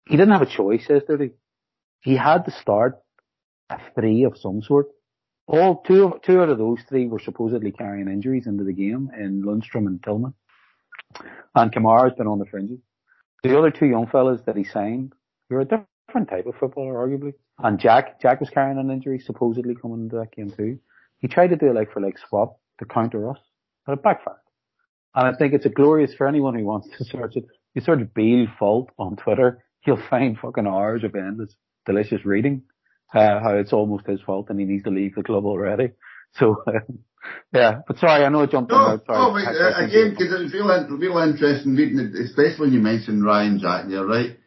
he didn't have a choice yesterday. He had to start a 3 of some sort. Two out of those 3 were supposedly carrying injuries into the game in Lundstrom and Tillman. And Kamara's been on the fringes. The other 2 young fellas that he signed, who are a different type of footballer, arguably. And Jack was carrying an injury, supposedly coming into that game too. He tried to do a like-for-like swap to counter us, but it backfired. And I think it's a glorious for anyone who wants to search it. You search Beale fault on Twitter, you'll find fucking hours of endless, delicious reading. How it's almost his fault and he needs to leave the club already. So, yeah. But sorry, I know I jumped in there. Sorry. Again, because it was real interesting reading it, especially when you mentioned Ryan Jack there, right?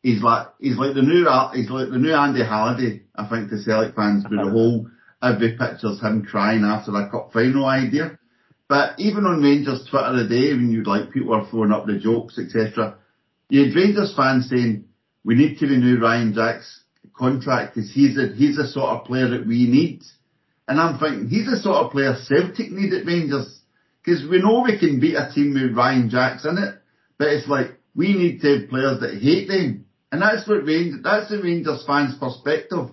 He's like the new Andy Halliday, I think, to Celtic fans, with the whole every picture's him crying after a cup final idea. But even on Rangers Twitter today, when people are throwing up the jokes, etc., you had Rangers fans saying, we need to renew Ryan Jack's contract because he's the sort of player that we need. And I'm thinking, he's the sort of player Celtic need at Rangers. Because we know we can beat a team with Ryan Jacks in it, but it's like, we need to have players that hate them. And that's the Rangers fans' perspective.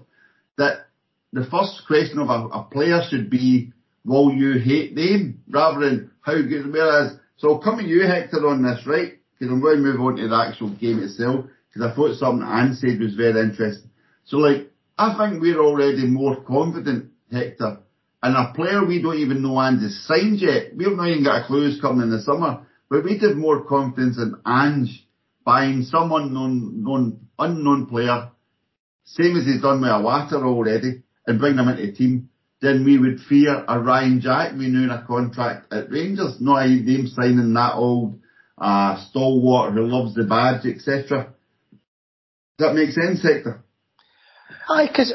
That the first question of a player should be, will you hate them? Rather than how good. Whereas, so I'll come to you, Hector, on this, right? Because I'm going to move on to the actual game itself. Because I thought something Anne said was very interesting. So I think we're already more confident, Hector, and a player we don't even know Ange has signed yet. We've not even got a clue who's coming in the summer, but we'd have more confidence in Ange buying some unknown player, same as he's done with Awata already, and bring them into the team, than we would fear a Ryan Jack renewing a contract at Rangers, not them signing that old stalwart who loves the badge, etc. Does that make sense, Hector? Aye, because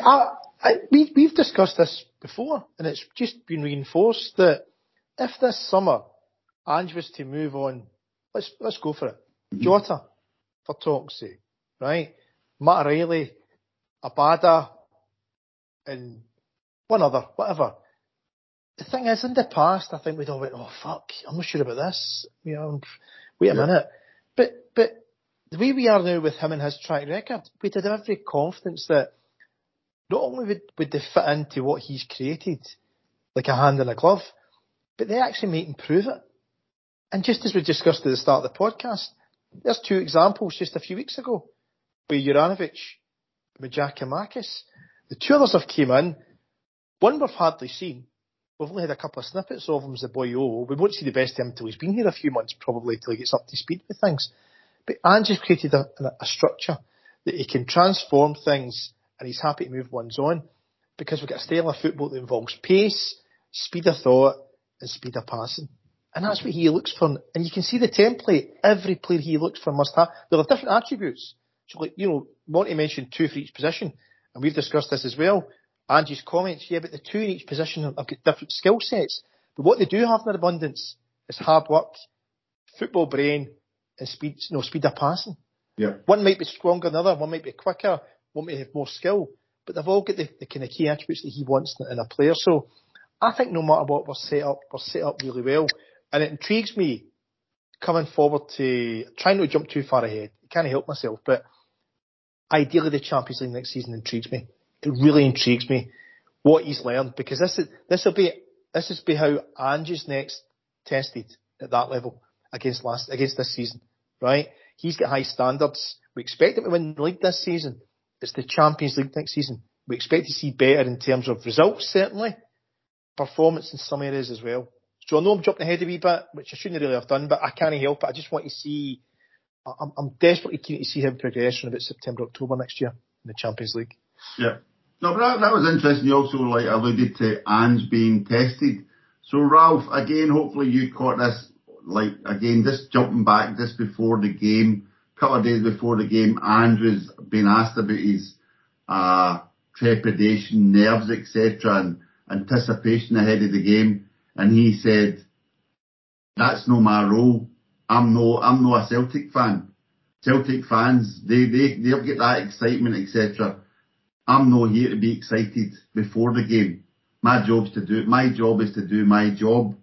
we've discussed this before, and it's just been reinforced that if this summer Ange was to move on, let's go for it. Mm-hmm. Jota, for talk's sake, right? Matt Riley, Abada, and one other, whatever. The thing is, in the past, I think we'd all went, oh fuck, I'm not sure about this. Wait a minute. But the way we are now with him and his track record, we'd have every confidence that not only would they fit into what he's created, like a hand in a glove, but they actually might improve it. And just as we discussed at the start of the podcast, there's 2 examples just a few weeks ago, with Juranovic, with Giakoumakis. The 2 others have came in. One we've hardly seen. We've only had a couple of snippets of him as the boy O. We won't see the best of him until he's been here a few months, probably, till he gets up to speed with things. But Ange has created a structure that he can transform things, and he's happy to move ones on, because we've got a style of football that involves pace, speed of thought, and speed of passing. And that's what he looks for. And you can see the template every player he looks for must have. They'll have different attributes. So, Monty mentioned 2 for each position, and we've discussed this as well. Ange's comments, yeah, but the 2 in each position have got different skill sets. But what they do have in abundance is hard work, football brain, and speed of passing. Yeah. One might be stronger than the other, one might be quicker, one might have more skill, but they've all got the kind of key attributes that he wants in a player. So I think no matter what, we're set up really well. And it intrigues me coming forward to trying not to jump too far ahead. I can't help myself, but ideally the Champions League next season intrigues me. It really intrigues me what he's learned, because this will be how Ange is next tested at that level against this season, right? He's got high standards. We expect him to win the league this season. It's the Champions League next season. We expect to see better in terms of results, certainly, performance in some areas as well. So I know I'm jumping ahead a wee bit, which I shouldn't really have done, but I can't help it. I just want to see. I'm desperately keen to see him progress in about September, October next year in the Champions League. Yeah. No, but that was interesting. You also alluded to Ange being tested. So Ralph, again, hopefully you caught this, again, just jumping back just before the game, a couple of days before the game, Ange was being asked about his trepidation, nerves, etc., and anticipation ahead of the game. And he said, "That's not my role. I'm no a Celtic fan. Celtic fans, they'll get that excitement, etc. I'm not here to be excited before the game. My job is to do my job.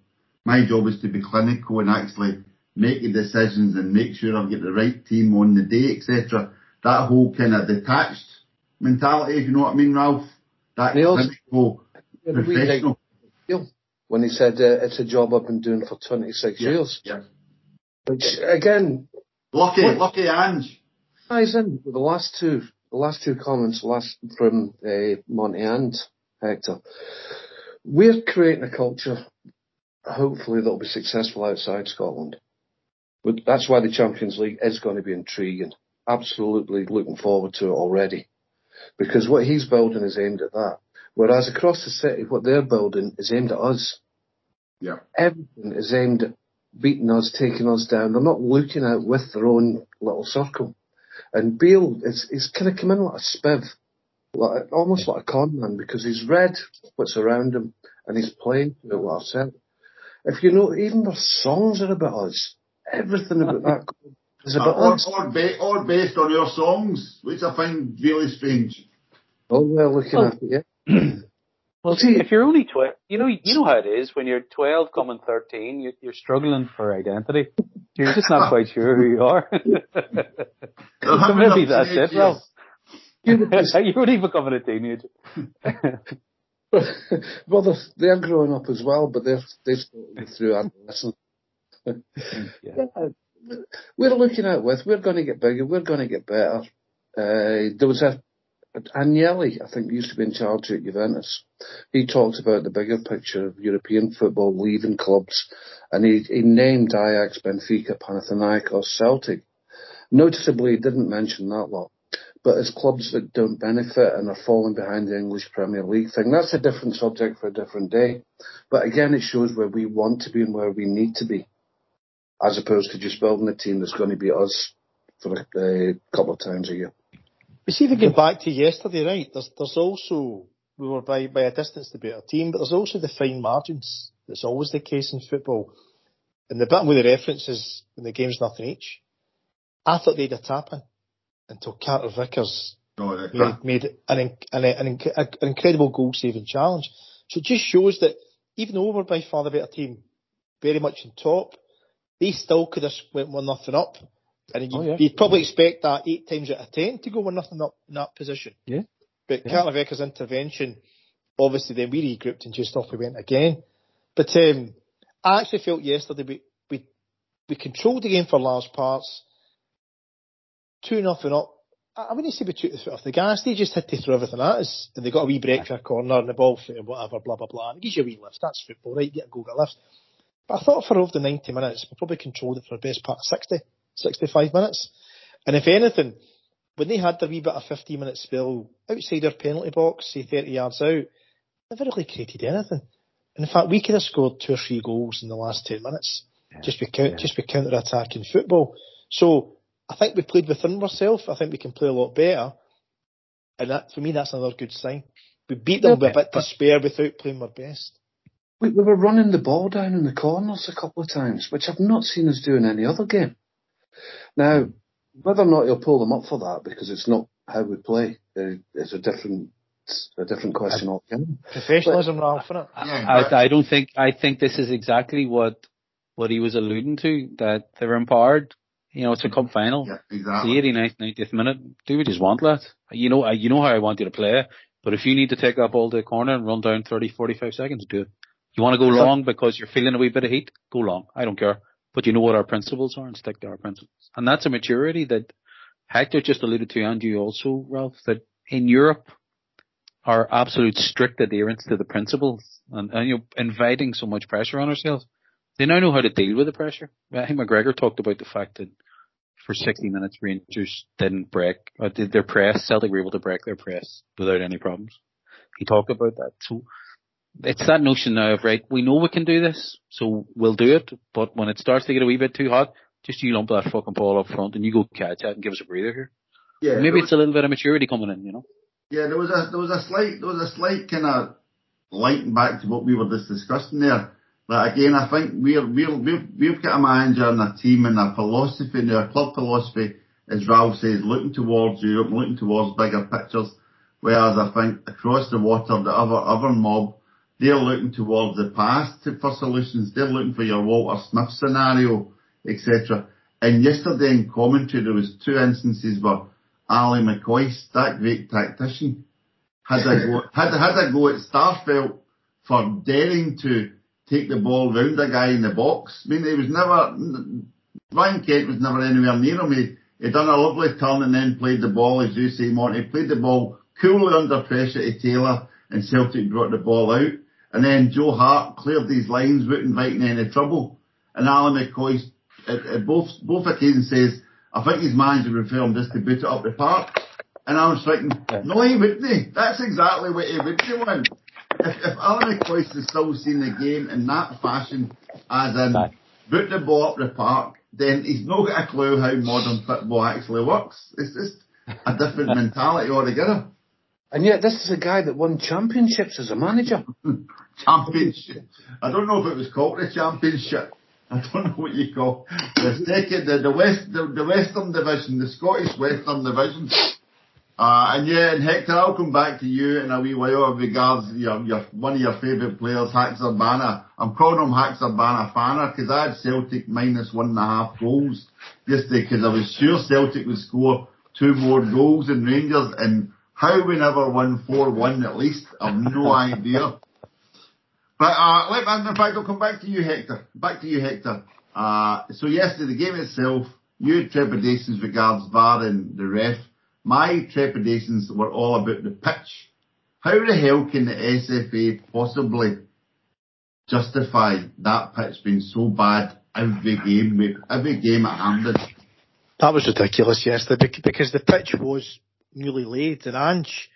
My job is to be clinical and actually make the decisions and make sure I get the right team on the day, etc." That whole kind of detached mentality, if you know what I mean, Ralph. That clinical, professional. When he said, it's a job I've been doing for 26 years. Yeah. Which, again... Lucky Ange. Ties in with the last two comments from Monty and Hector. We're creating a culture, hopefully, that'll be successful outside Scotland. But that's why the Champions League is going to be intriguing. Absolutely looking forward to it already. Because what he's building is aimed at that. Whereas across the city, what they're building is aimed at us. Yeah. Everything is aimed at beating us, taking us down. They're not looking out with their own little circle. And Beale is kind of come in like a spiv, almost like a con man, because he's read what's around him and he's playing to what I've said. If you know, even their songs are about us. Everything about that is about us. Or based on your songs, which I find really strange. Oh, well, looking at it, yeah. Well, see, if you're only 12, you know how it is. When you're 12 coming 13, you're struggling for identity. You're just not quite sure who you are. So maybe that's it, Ralph. You're only becoming a teenager. Well, they're growing up as well, but they've started through adolescence. Yeah. We're looking at we're going to get bigger, we're going to get better. There was Agnelli, I think, used to be in charge at Juventus. He talked about the bigger picture of European football leaving clubs, and he named Ajax, Benfica, Panathinaikos, Celtic. Noticeably, he didn't mention that lot. But as clubs that don't benefit and are falling behind the English Premier League thing, that's a different subject for a different day. But again, it shows where we want to be and where we need to be, as opposed to just building a team that's going to be us for a couple of times a year. But see, if we get back to yesterday, right, there's also, we were by a distance the better team, but there's also the fine margins. That's always the case in football. And the bit with the references when the game's nothing each, I thought they'd a tap-in until Carter Vickers made an incredible goal-saving challenge. So it just shows that even though we're by far the better team, very much on top, they still could have went 1-0 up. And you'd probably expect that 8 times out of 10 to go 1-0 up in that position. Yeah. But Carter Vickers' intervention, obviously then we regrouped and just off we went again. But I actually felt yesterday we controlled the game for large parts. 2-0 up. I wouldn't say we took the foot off the gas. They just had to throw everything at us. And they got a wee break for a corner and the ball fit and whatever, blah, blah, blah. And it gives you a wee lift. That's football, right? Get a goal, get a lift. But I thought for over the 90 minutes, we probably controlled it for the best part of 65 minutes. And if anything, when they had their wee bit of 15-minute spell outside their penalty box, say 30 yards out, they never really created anything. And in fact, we could have scored 2 or 3 goals in the last 10 minutes just with counter-attacking football. So I think we played within ourselves. I think we can play a lot better. And that, for me, that's another good sign. We beat them with a bit to spare without playing our best. We were running the ball down in the corners a couple of times, which I've not seen us do in any other game. Now, whether or not he'll pull them up for that, because it's not how we play, it's a different question altogether. Professionalism, Ralph, isn't it? I think this is exactly what he was alluding to, that they're empowered. You know, it's a cup final. Yeah, exactly. The 89th, 90th minute, do what you want, lad. You know how I want you to play, but if you need to take up all the corner and run down 30, 45 seconds, do it. You want to go long because you're feeling a wee bit of heat? Go long. I don't care. But you know what our principles are and stick to our principles. And that's a maturity that Hector just alluded to, and you also, Ralph, that in Europe, our absolute strict adherence to the principles and inviting so much pressure on ourselves, they now know how to deal with the pressure. I think McGregor talked about the fact that for 60 minutes, Rangers didn't break, did their press. Celtic were able to break their press without any problems. He talked about that. So it's that notion now of, right, we know we can do this, so we'll do it, but when it starts to get a wee bit too hot, just you lump that fucking ball up front and you go catch it and give us a breather here. Yeah, maybe it's a little bit of maturity coming in, you know. Yeah, there was a slight kind of linking back to what we were just discussing there. But again, I think we've got a manager and a team and a philosophy, and our club philosophy, as Ralph says, looking towards Europe, looking towards bigger pictures. Whereas I think across the water, the other mob, they're looking towards the past for solutions. They're looking for your Walter Smith scenario, etc. And yesterday in commentary, there was 2 instances where Ali McCoist, that great tactician, had a go at Starfelt for daring to take the ball round a guy in the box. I mean, Ryan Kent was never anywhere near him. He done a lovely turn and then played the ball, as you say, Monty. He played the ball coolly under pressure to Taylor, and Celtic brought the ball out. And then Joe Hart cleared these lines without inviting any trouble. And Alan McCoist, at both occasions, says, I think his manager would prefer him just to boot it up the park. And I was thinking, no, he wouldn't. That's exactly what he would do. If Alan McCoist is still seeing the game in that fashion, as in boot the ball up the park, then he's not got a clue how modern football actually works. It's just a different mentality altogether. And yet this is a guy that won championships as a manager. Championship. I don't know if it was called a championship. I don't know what you call the Western Division, the Scottish Western Division. And Hector, I'll come back to you in a wee while with regards your one of your favourite players, Hector Banner. I'm calling him Hector Banner Fanner because I had Celtic minus 1.5 goals yesterday because I was sure Celtic would score 2 more goals than Rangers, and how we never won 4-1 at least, I've no idea. But in fact, I'll come back to you, Hector. So yesterday, the game itself, you had trepidations regards VAR and the ref. My trepidations were all about the pitch. How the hell can the SFA possibly justify that pitch being so bad every game at Hampden? That was ridiculous yesterday because the pitch was newly laid, and Ange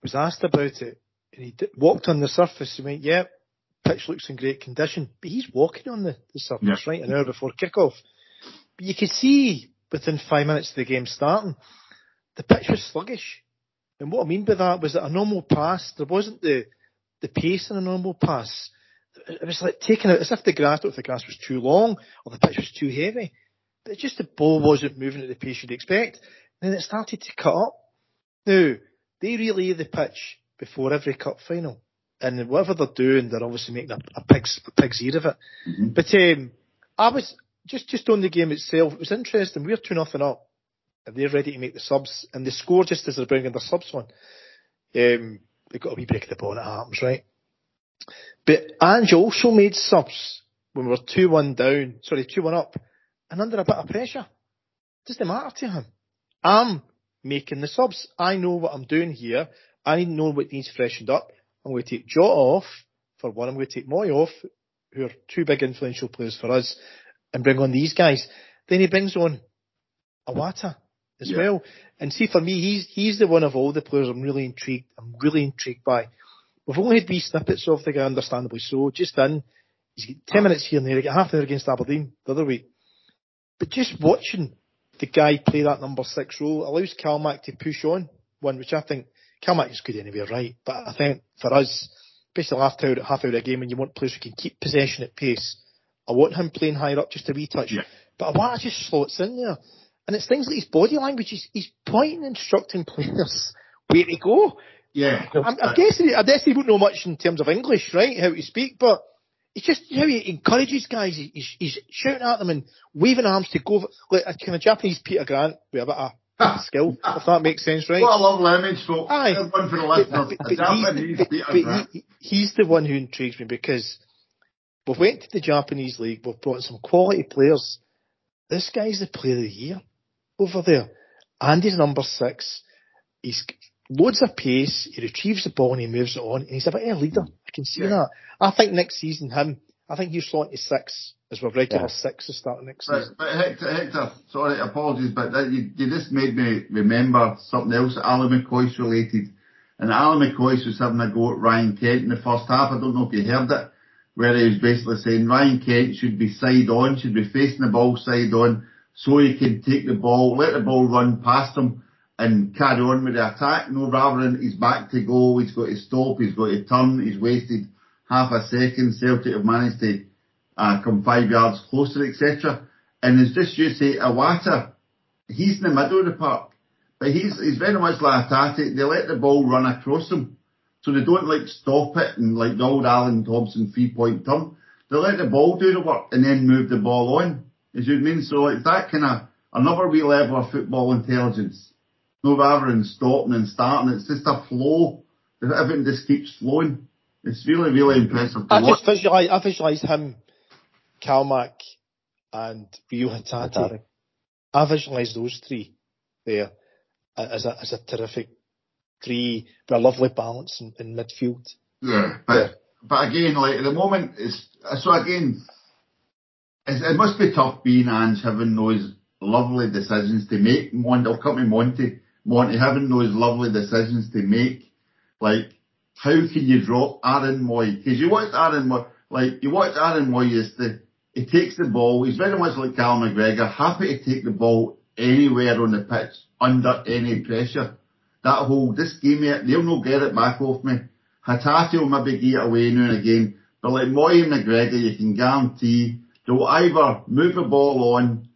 was asked about it, and he walked on the surface and went, "Yep, pitch looks in great condition," but he's walking on the surface, right, an hour before kickoff. But you could see within 5 minutes of the game starting, the pitch was sluggish. And what I mean by that was that a normal pass, there wasn't the pace in a normal pass. It was like taking it as if the grass was too long or the pitch was too heavy. But it's just the ball wasn't moving at the pace you'd expect. And then it started to cut up. Now, they relay the pitch before every cup final. And whatever they're doing, they're obviously making a pig's ear of it. Mm-hmm. But I was just on the game itself. It was interesting. We're 2-0 up. And they're ready to make the subs. And they score just as they're bringing their subs on. They got a wee break of the ball and it happens, right? But Ange also made subs when we were 2-1 up. And under a bit of pressure. It doesn't matter to him. I'm making the subs. I know what I'm doing here. I know what needs freshened up. I'm going to take Jota off for one. I'm going to take Moy off, who are 2 big influential players for us, and bring on these guys. Then he brings on Awata as well. And see, for me, he's the one of all the players I'm really intrigued by. We've only had wee snippets of the guy, understandably so. Just in, he's got 10 minutes here and there. He got half an hour against Aberdeen the other week. But just watching the guy play that number 6 role allows Calmac to push on one, which I think Calmac is good anywhere, right? But I think for us, especially half hour a game, when you want players who can keep possession at pace, I want him playing higher up just a wee touch. Yeah. But Awata just slots in there. And it's things like his body language. He's pointing, instructing players where to go. Yeah. I'm guessing he won't know much in terms of English, right? How to speak, but it's just how he encourages guys. He's shouting at them and waving arms to go. Like a kind of Japanese Peter Grant with a bit of skill, if that makes sense, right? What a lovely image, folks. Aye. One for the listeners. He's the one who intrigues me because we've went to the Japanese league. We've brought some quality players. This guy's the player of the year over there. And he's number 6. He's loads of pace. He retrieves the ball and he moves it on. And he's a bit of a leader. I can see that. I think next season, I think he's slotting to 6 as we're regular 6 to start next season. But Hector, sorry, apologies, but you just made me remember something else that Alan McCoist related. And Alan McCoist was having a go at Ryan Kent in the first half. I don't know if you heard it, where he was basically saying Ryan Kent should be side on, should be facing the ball side on, so he can take the ball, let the ball run past him, and carry on with the attack. No, rather than he's back to goal, he's got to stop, he's got to turn, he's wasted half a second. Celtic have managed to come 5 yards closer, etc. And it's just you say, Iwata, he's in the middle of the park, but he's very much like Hatate. They let the ball run across them, so they don't like stop it and like the old Alan Thompson 3-point turn. They let the ball do the work and then move the ball on. As you mean, so it's that kind of another wee level of football intelligence. No, rather than stopping and starting, it's just a flow. Everything just keeps flowing. It's really, really impressive to watch. I visualise him, Kalmak, and Rio Hatate. I visualise those three there as a terrific three with a lovely balance in midfield. Yeah, but again, like at the moment, it must be tough being Ange, having those lovely decisions to make. I'll come to Monty having those lovely decisions to make. Like, how can you drop Aaron Moy? Because you watch Aaron Moy yesterday. He takes the ball. He's very much like Cal McGregor, happy to take the ball anywhere on the pitch, under any pressure. That whole, this game here, they'll not get it back off me. Hatate will maybe get it away now and again. But like Moy and McGregor, you can guarantee they'll either move the ball on,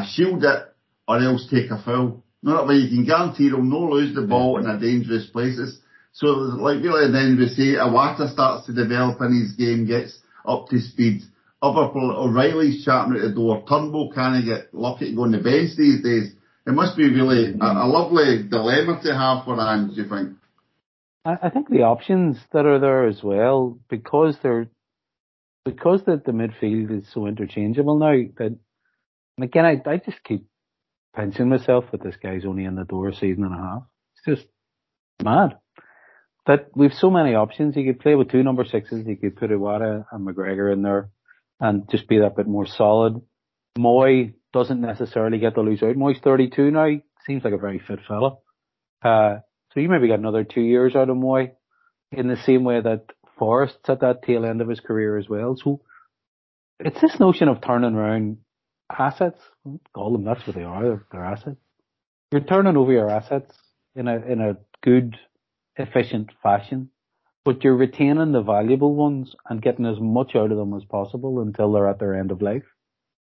shield it, or else take a foul. No, that way you can guarantee they'll not lose the ball in a dangerous places. So like really then we say, Iwata starts to develop in his game, gets up to speed. O'Reilly's chatting at the door. Turnbull can't get lucky to go on the bench these days. It must be really a lovely dilemma to have for Ange, do you think? I think the options that are there as well, because the midfield is so interchangeable now, that, and again, I just keep pinching myself that this guy's only in the door a season and a half. It's just mad. That we've so many options. You could play with two number sixes. You could put Iwata and McGregor in there and just be that bit more solid. Moy doesn't necessarily get to lose out. Moy's 32 now. Seems like a very fit fella. So you maybe got another 2 years out of Moy in the same way that Forrest's at that tail end of his career as well. So it's this notion of turning around assets. Call them, that's what they are. They're assets. You're turning over your assets in a good, efficient fashion, but you're retaining the valuable ones and getting as much out of them as possible until they're at their end of life.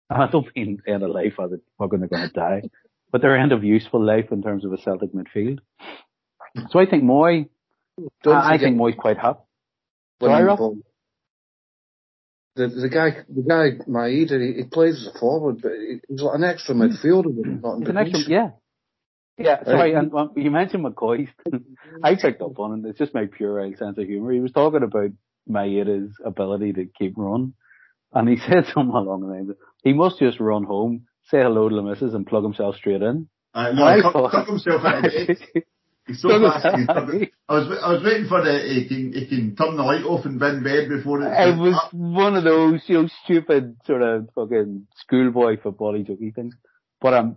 And I don't mean end of life as it's fucking they're going to die, but their end of useful life in terms of a Celtic midfield. So I think Moy, think Moy's quite happy. The guy Maeda, he plays as a forward, but he's like an extra midfielder. Not an extra, yeah. Sorry, and you mentioned McCoy. I picked up on it. It's just my puerile sense of humour. He was talking about Maeda's ability to keep running, and he said something along the lines of, he must just run home, say hello to the missus, and plug himself straight in. Tuck himself in. He's so fast. I was waiting for he can turn the light off and bin bed before it was up. One of those, stupid sort of fucking schoolboy football-y jokey things. But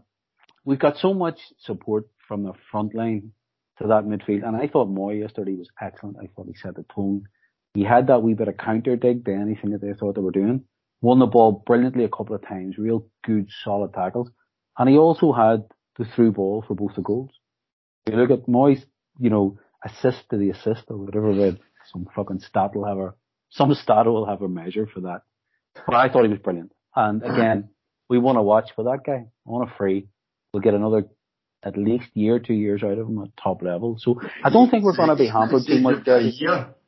we've got so much support from the front line to that midfield, and I thought Moy yesterday was excellent. I thought he set the tone. He had that wee bit of counter dig to anything that they thought they were doing. Won the ball brilliantly a couple of times, real good, solid tackles. And he also had the through ball for both the goals. You look at Moy's, assist to the assist or whatever, some stat will have a measure for that. But I thought he was brilliant. And again, we want to watch for that guy on a free. We'll get another at least 2 years out of him at top level. So I don't think we're going to be hampered too much.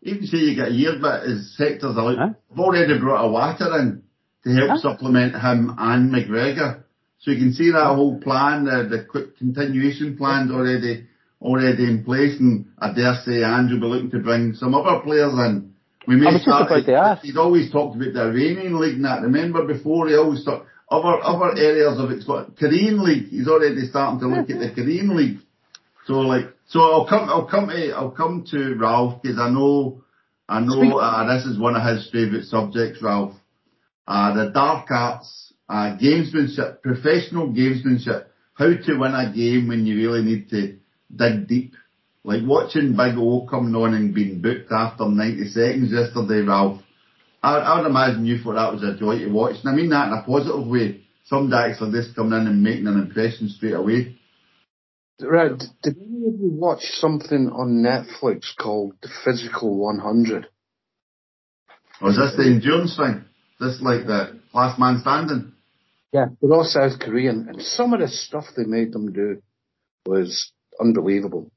Even say you get a year, but as Hector's out, we've already brought Iwata in to help supplement him and McGregor. So you can see that whole plan, the quick continuation plan's already in place, and I dare say Ange will be looking to bring some other players in. He'd always talked about the Iranian League and that. Remember before he always talked other areas of it. Korean League. He's already starting to look at the Korean League. So I'll come to Ralph, because I know this is one of his favourite subjects, Ralph. The dark arts, gamesmanship, professional gamesmanship, how to win a game when you really need to dig deep. Like watching Big O coming on and being booked after 90 seconds yesterday, Ralph. I would imagine you thought that was a joy to watch. And I mean that in a positive way. Some decks are just coming in and making an impression straight away. Right, did any of you watch something on Netflix called The Physical 100? Was this the endurance thing? This like the last man standing? Yeah. They're all South Korean, and some of the stuff they made them do was unbelievable.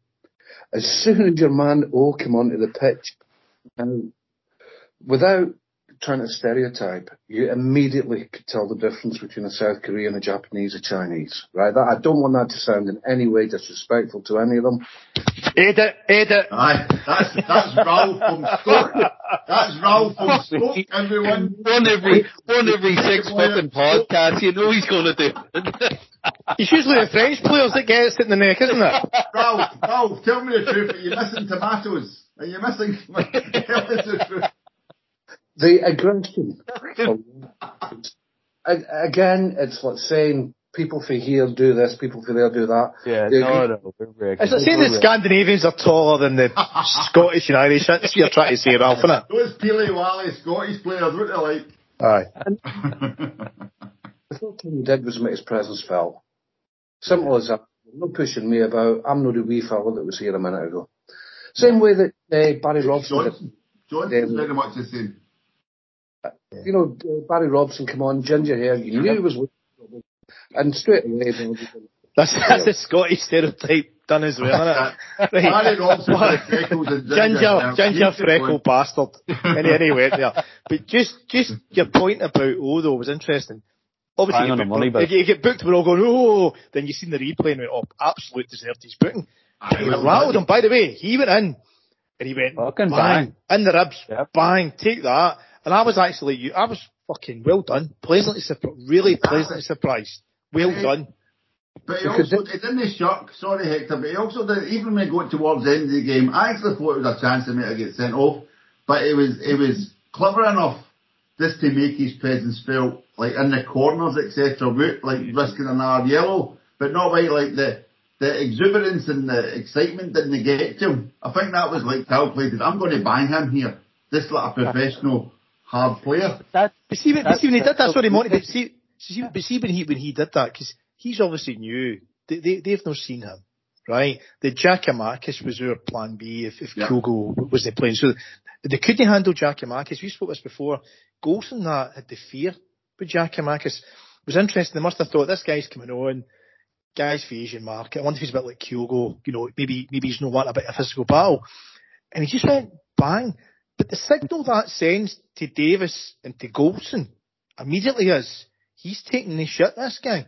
As soon as your man O came onto the pitch, without trying to stereotype, you immediately could tell the difference between a South Korean, a Japanese, a Chinese, right? I don't want that to sound in any way disrespectful to any of them. Edit. Aye, that's Ralph from Stoke. That's Ralph from Stoke, everyone. One every 6 fucking podcasts, you know he's going to do it. It's usually the French players that gets it in the neck, isn't it? Ralph, tell me the truth. Are you missing tomatoes? Are you missing? Tell us the truth. The aggression. Again, it's like saying people from here do this, people from there do that. Yeah, no. It's like saying the Scandinavians are taller than the Scottish and Irish. That's what you're trying to say, Ralph, isn't it? Those Peely Wally Scottish players, what they like? Aye. The first thing he did was make his presence felt. Simple as that. No pushing me about. I'm not the wee fella that was here a minute ago. Same way that Barry Robson did. Johnson's very much the same. You know, Barry Robson come on, ginger hair, you knew he was looking for trouble. And straight away... That's a Scottish stereotype done as well, isn't it? Barry Robson with freckles and ginger freckle bastard. Anyway, there. But just your point about Odo was interesting. Obviously, you get booked, we're all going, oh, then you seen the replay and went, oh, absolute deserved his booking. He rattled him, by the way, he went in, and he went, bang, in the ribs, bang, take that. And I was fucking well done, really pleasantly surprised. Well done. But he also, it didn't shock, sorry Hector, but he also did, even when he got towards the end of the game, I actually thought it was a chance for me to get sent off, but it was clever enough just to make his presence felt, like in the corners, etc., like risking another yellow, but not like the exuberance and the excitement didn't get to him. I think that was like calculated. I'm going to bang him here. This like a professional hard player. But see when he did that, sorry, Monty, but see when he did that, because he's obviously new. They've not seen him, right? The Giakoumakis was our plan B if Kyogo was the playing. So they couldn't handle Giakoumakis. We spoke this before. Goulson had the fear with Giakoumakis. It was interesting. They must have thought, this guy's coming on, guy's for Asian market. I wonder if he's a bit like Kyogo, you know, maybe he's not wanting a bit of physical battle. And he just went bang. But the signal that sends to Davis and to Goulson immediately is, he's taking the shit, this guy.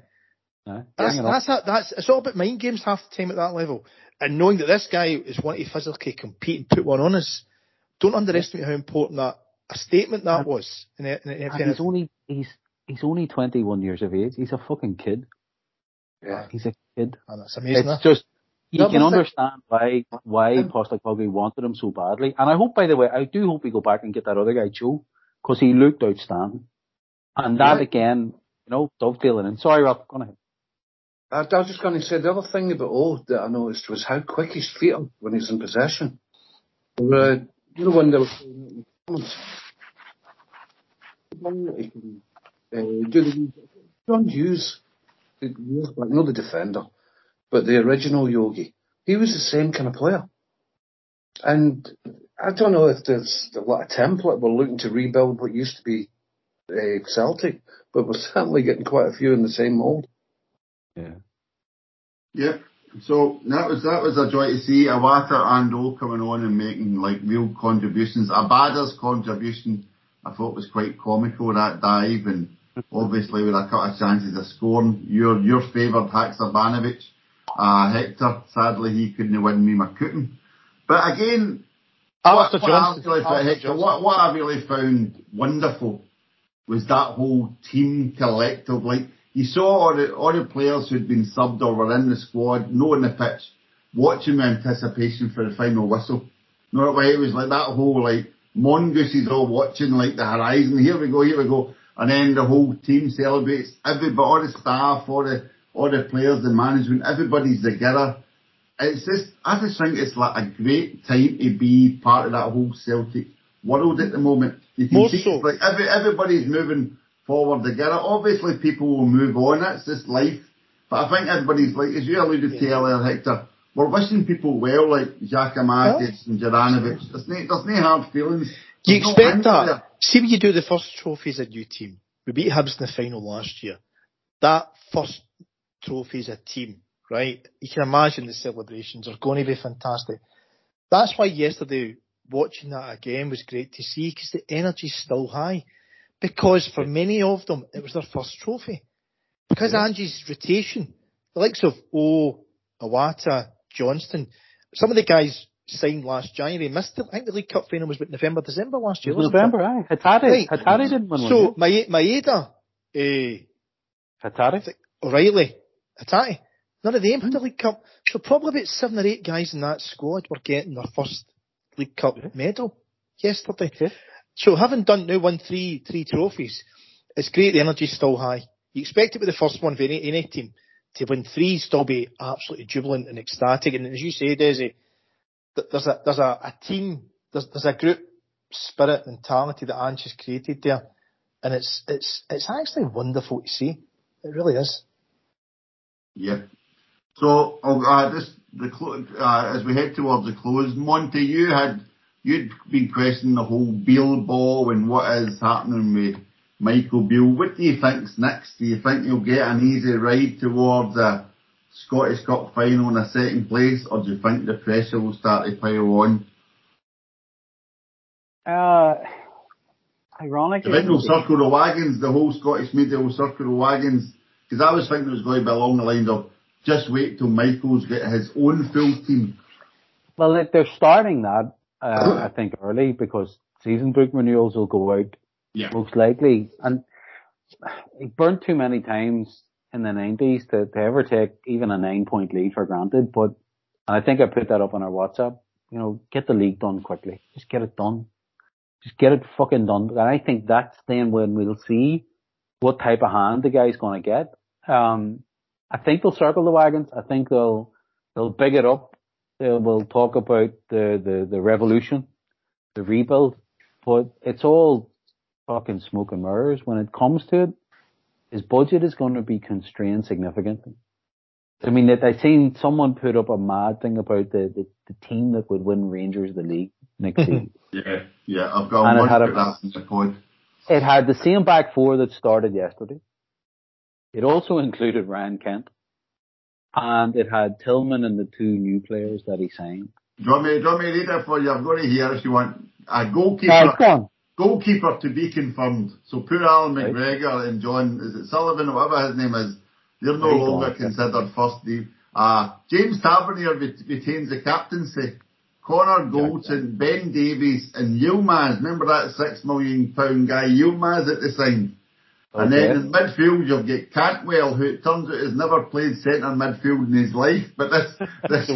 It's all about mind games half the time at that level. And knowing that this guy is wanting to physically compete and put one on us, don't underestimate how important a statement that was. He's only 21 years of age. He's a fucking kid. Yeah. He's a kid. And that's amazing. It's just, you can understand why Postecoglou wanted him so badly. And I hope, by the way, I do hope we go back and get that other guy, Joe, because he looked outstanding. And that again, you know, dovetailing in. Sorry, Rob, go ahead. I was just going to say, the other thing about that I noticed was how quick his feet are when he's in possession. You know, when they were playing he can do the John Hughes, not the defender, but the original Yogi. He was the same kind of player. And I don't know if there's a lot of template we're looking to rebuild what used to be Celtic, but we're certainly getting quite a few in the same mould. Yeah. So that was a joy to see Iwata and O coming on and making like real contributions. Abada's contribution I thought was quite comical, that dive, and obviously with a couple of chances of scoring. Your favoured Haksabanovic, Hector, sadly he couldn't win me my cooking. But again, what I really found wonderful was that whole team collective. Like, you saw all the players who'd been subbed or were in the squad, knowing the pitch, watching with anticipation for the final whistle. You know, it was like that whole, like, mongooses all watching, like, the horizon. Here we go. And then the whole team celebrates. Everybody, all the staff, all the players and management, everybody's together. It's just, I just think it's like a great time to be part of that whole Celtic world at the moment. You can see, like, everybody's moving forward together. Obviously, people will move on. That's just life. But I think everybody's like, as you alluded to earlier, Hector, we're wishing people well, like Giacomakis and Juranovic. There's no hard feelings. You expect that. See when you do the first trophy as a new team. We beat Hibs in the final last year. That first trophy as a team, right? You can imagine the celebrations are going to be fantastic. That's why yesterday, watching that again was great to see, because the energy's still high. Because for many of them, it was their first trophy. Because Ange's rotation, the likes of Iwata, Johnston, some of the guys signed last January, missed it. I think the League Cup final was November, December last year, wasn't November, it? aye. Hatari didn't win one. So, Maeda, Hatari, O'Reilly, Hatati, none of them had the League Cup. So probably about 7 or 8 guys in that squad were getting their first League Cup medal yesterday. Okay. So having won three trophies, it's great, the energy's still high. You expect it with the first one for any team. To win 3, still be absolutely jubilant and ecstatic. And as you say, Desi, there's a team, there's a group spirit mentality that Ange has created there, and it's actually wonderful to see. It really is. Yeah. So as we head towards the close, Monty, you'd been questioning the whole BealeBall and what is happening with Michael Beale. What do you think's next? Do you think he'll get an easy ride towards a Scottish Cup final in a second place, or do you think the pressure will start to pile on? Ironically, I think they'll circle the wagons, the whole Scottish media will circle the wagons, because I was thinking it was going to be along the lines of just wait till Michael's got his own full team. Well, they're starting that, I think, early, because season book renewals will go out most likely. And he burnt too many times in the 90s to ever take even a 9-point lead for granted. But I think I put that up on our WhatsApp. You know, get the league done quickly. Just get it done. Just get it fucking done. And I think that's then when we'll see what type of hand the guy's going to get. I think they'll circle the wagons. I think they'll big it up. We'll talk about the revolution, the rebuild, but it's all fucking smoke and mirrors. When it comes to it, his budget is going to be constrained significantly. I mean, I seen someone put up a mad thing about the team that would win Rangers the league next season. Yeah, I've got one for that in the point. It had the same back four that started yesterday. It also included Ryan Kent. And it had Tillman and the 2 new players that he signed. Do you want me to read it for you? I've got it here if you want. A goalkeeper to be confirmed. So poor Alan McGregor and John, is it Sullivan or whatever his name is, they're no longer considered first team. James Tavernier retains the captaincy. Connor Goldson, Ben Davies and Yilmaz. Remember that £6 million guy Yilmaz at the sign? And then in midfield you've got Cantwell, who it turns out has never played centre midfield in his life, but this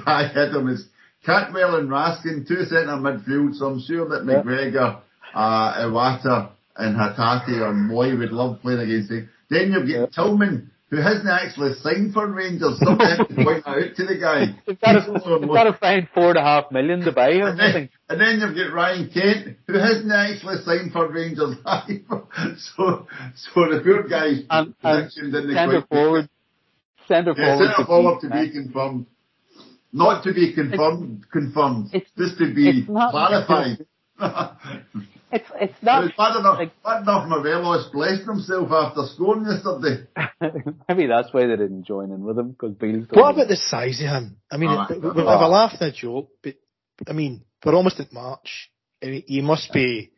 guy had him as Cantwell and Raskin, 2 centre midfield, so I'm sure that McGregor, Iwata and Hatati or Moy would love playing against him. Then you've got Tillman, who hasn't actually signed for Rangers. Somebody has to point that out to the guy. They've got to find $4.5 million to buy him. And then you've got Ryan Kent, who hasn't actually signed for Rangers either. So the poor guy's predictions didn't quite... Centre forward to be confirmed. Not to be confirmed. Just to be clarified. It's not. It's bad enough Morelos blessed himself after scoring yesterday. Maybe that's why they didn't join in with him, because Beale's. What about the size of him? I mean, we have a laugh and a joke, but I mean, we're almost at March. He must be,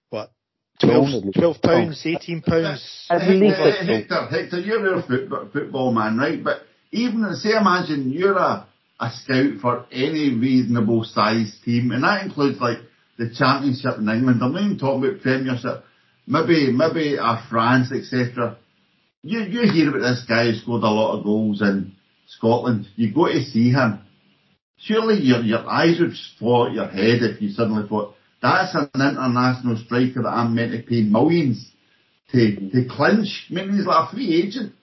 what, 12 pounds, 18 pounds? Hector, you're a football man, right? But even, say, imagine you're a scout for any reasonable sized team, and that includes like the Championship in England. I'm not even talking about Premiership. Maybe France, etc. You hear about this guy who scored a lot of goals in Scotland. You go to see him. Surely your eyes would fall at your head if you suddenly thought, that's an international striker that I'm meant to pay millions to clinch. I mean, he's like a free agent.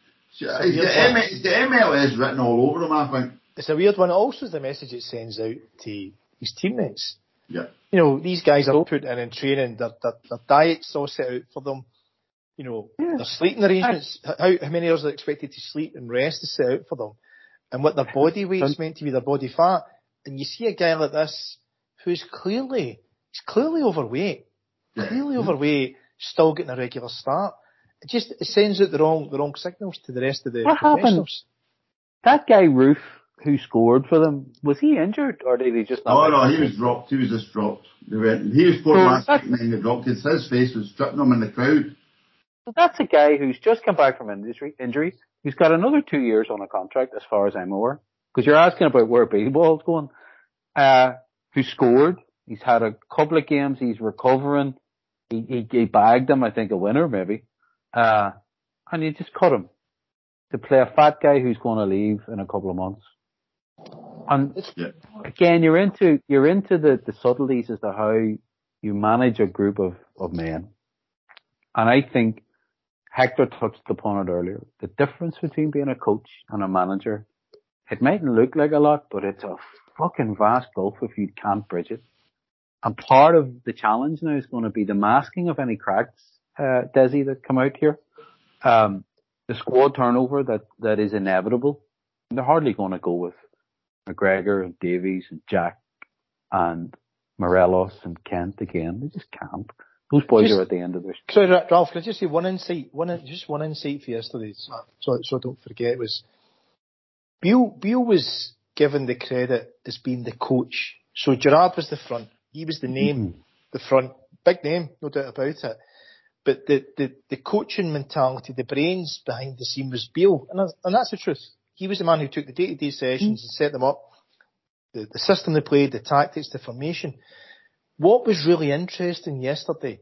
The MLS written all over him, I think. It's a weird one. Also, the message it sends out to his teammates. Yeah. You know, these guys are put in training, their diet's all set out for them. their sleeping arrangements, how many hours they're expected to sleep and rest is set out for them, and what their body weight's meant to be, their body fat. And you see a guy like this who's clearly overweight, still getting a regular start. It sends out the wrong signals to the rest of the professionals. That guy Roof, who scored for them, was he injured or did he just? No, he was dropped. He was just dropped. He was scored last week and then he dropped because his face was stripping him in the crowd. So that's a guy who's just come back from injury. He's got another 2 years on a contract, as far as I'm aware. Because you're asking about where BealeBall's going. Who scored? He's had a couple of games. He's recovering. He bagged him, I think, a winner maybe. And you just cut him to play a fat guy who's going to leave in a couple of months. And again, you're into the subtleties as to how you manage a group of men. And I think Hector touched upon it earlier. The difference between being a coach and a manager, it mightn't look like a lot, but it's a fucking vast gulf if you can't bridge it. And part of the challenge now is going to be the masking of any cracks, Desi, that come out here. The squad turnover that is inevitable. And they're hardly going to go with McGregor and Davies and Jack and Morelos and Kent again. They just can't. Those boys are at the end of their... Sorry, Ralph, can I just say one insight for yesterday, so I don't forget, was Beale was given the credit as being the coach. So Gerrard was the front. He was the name, the front. Big name, no doubt about it. But the coaching mentality, the brains behind the scene was Beale. And that's the truth. He was the man who took the day-to-day sessions and set them up. The system they played, the tactics, the formation. What was really interesting yesterday,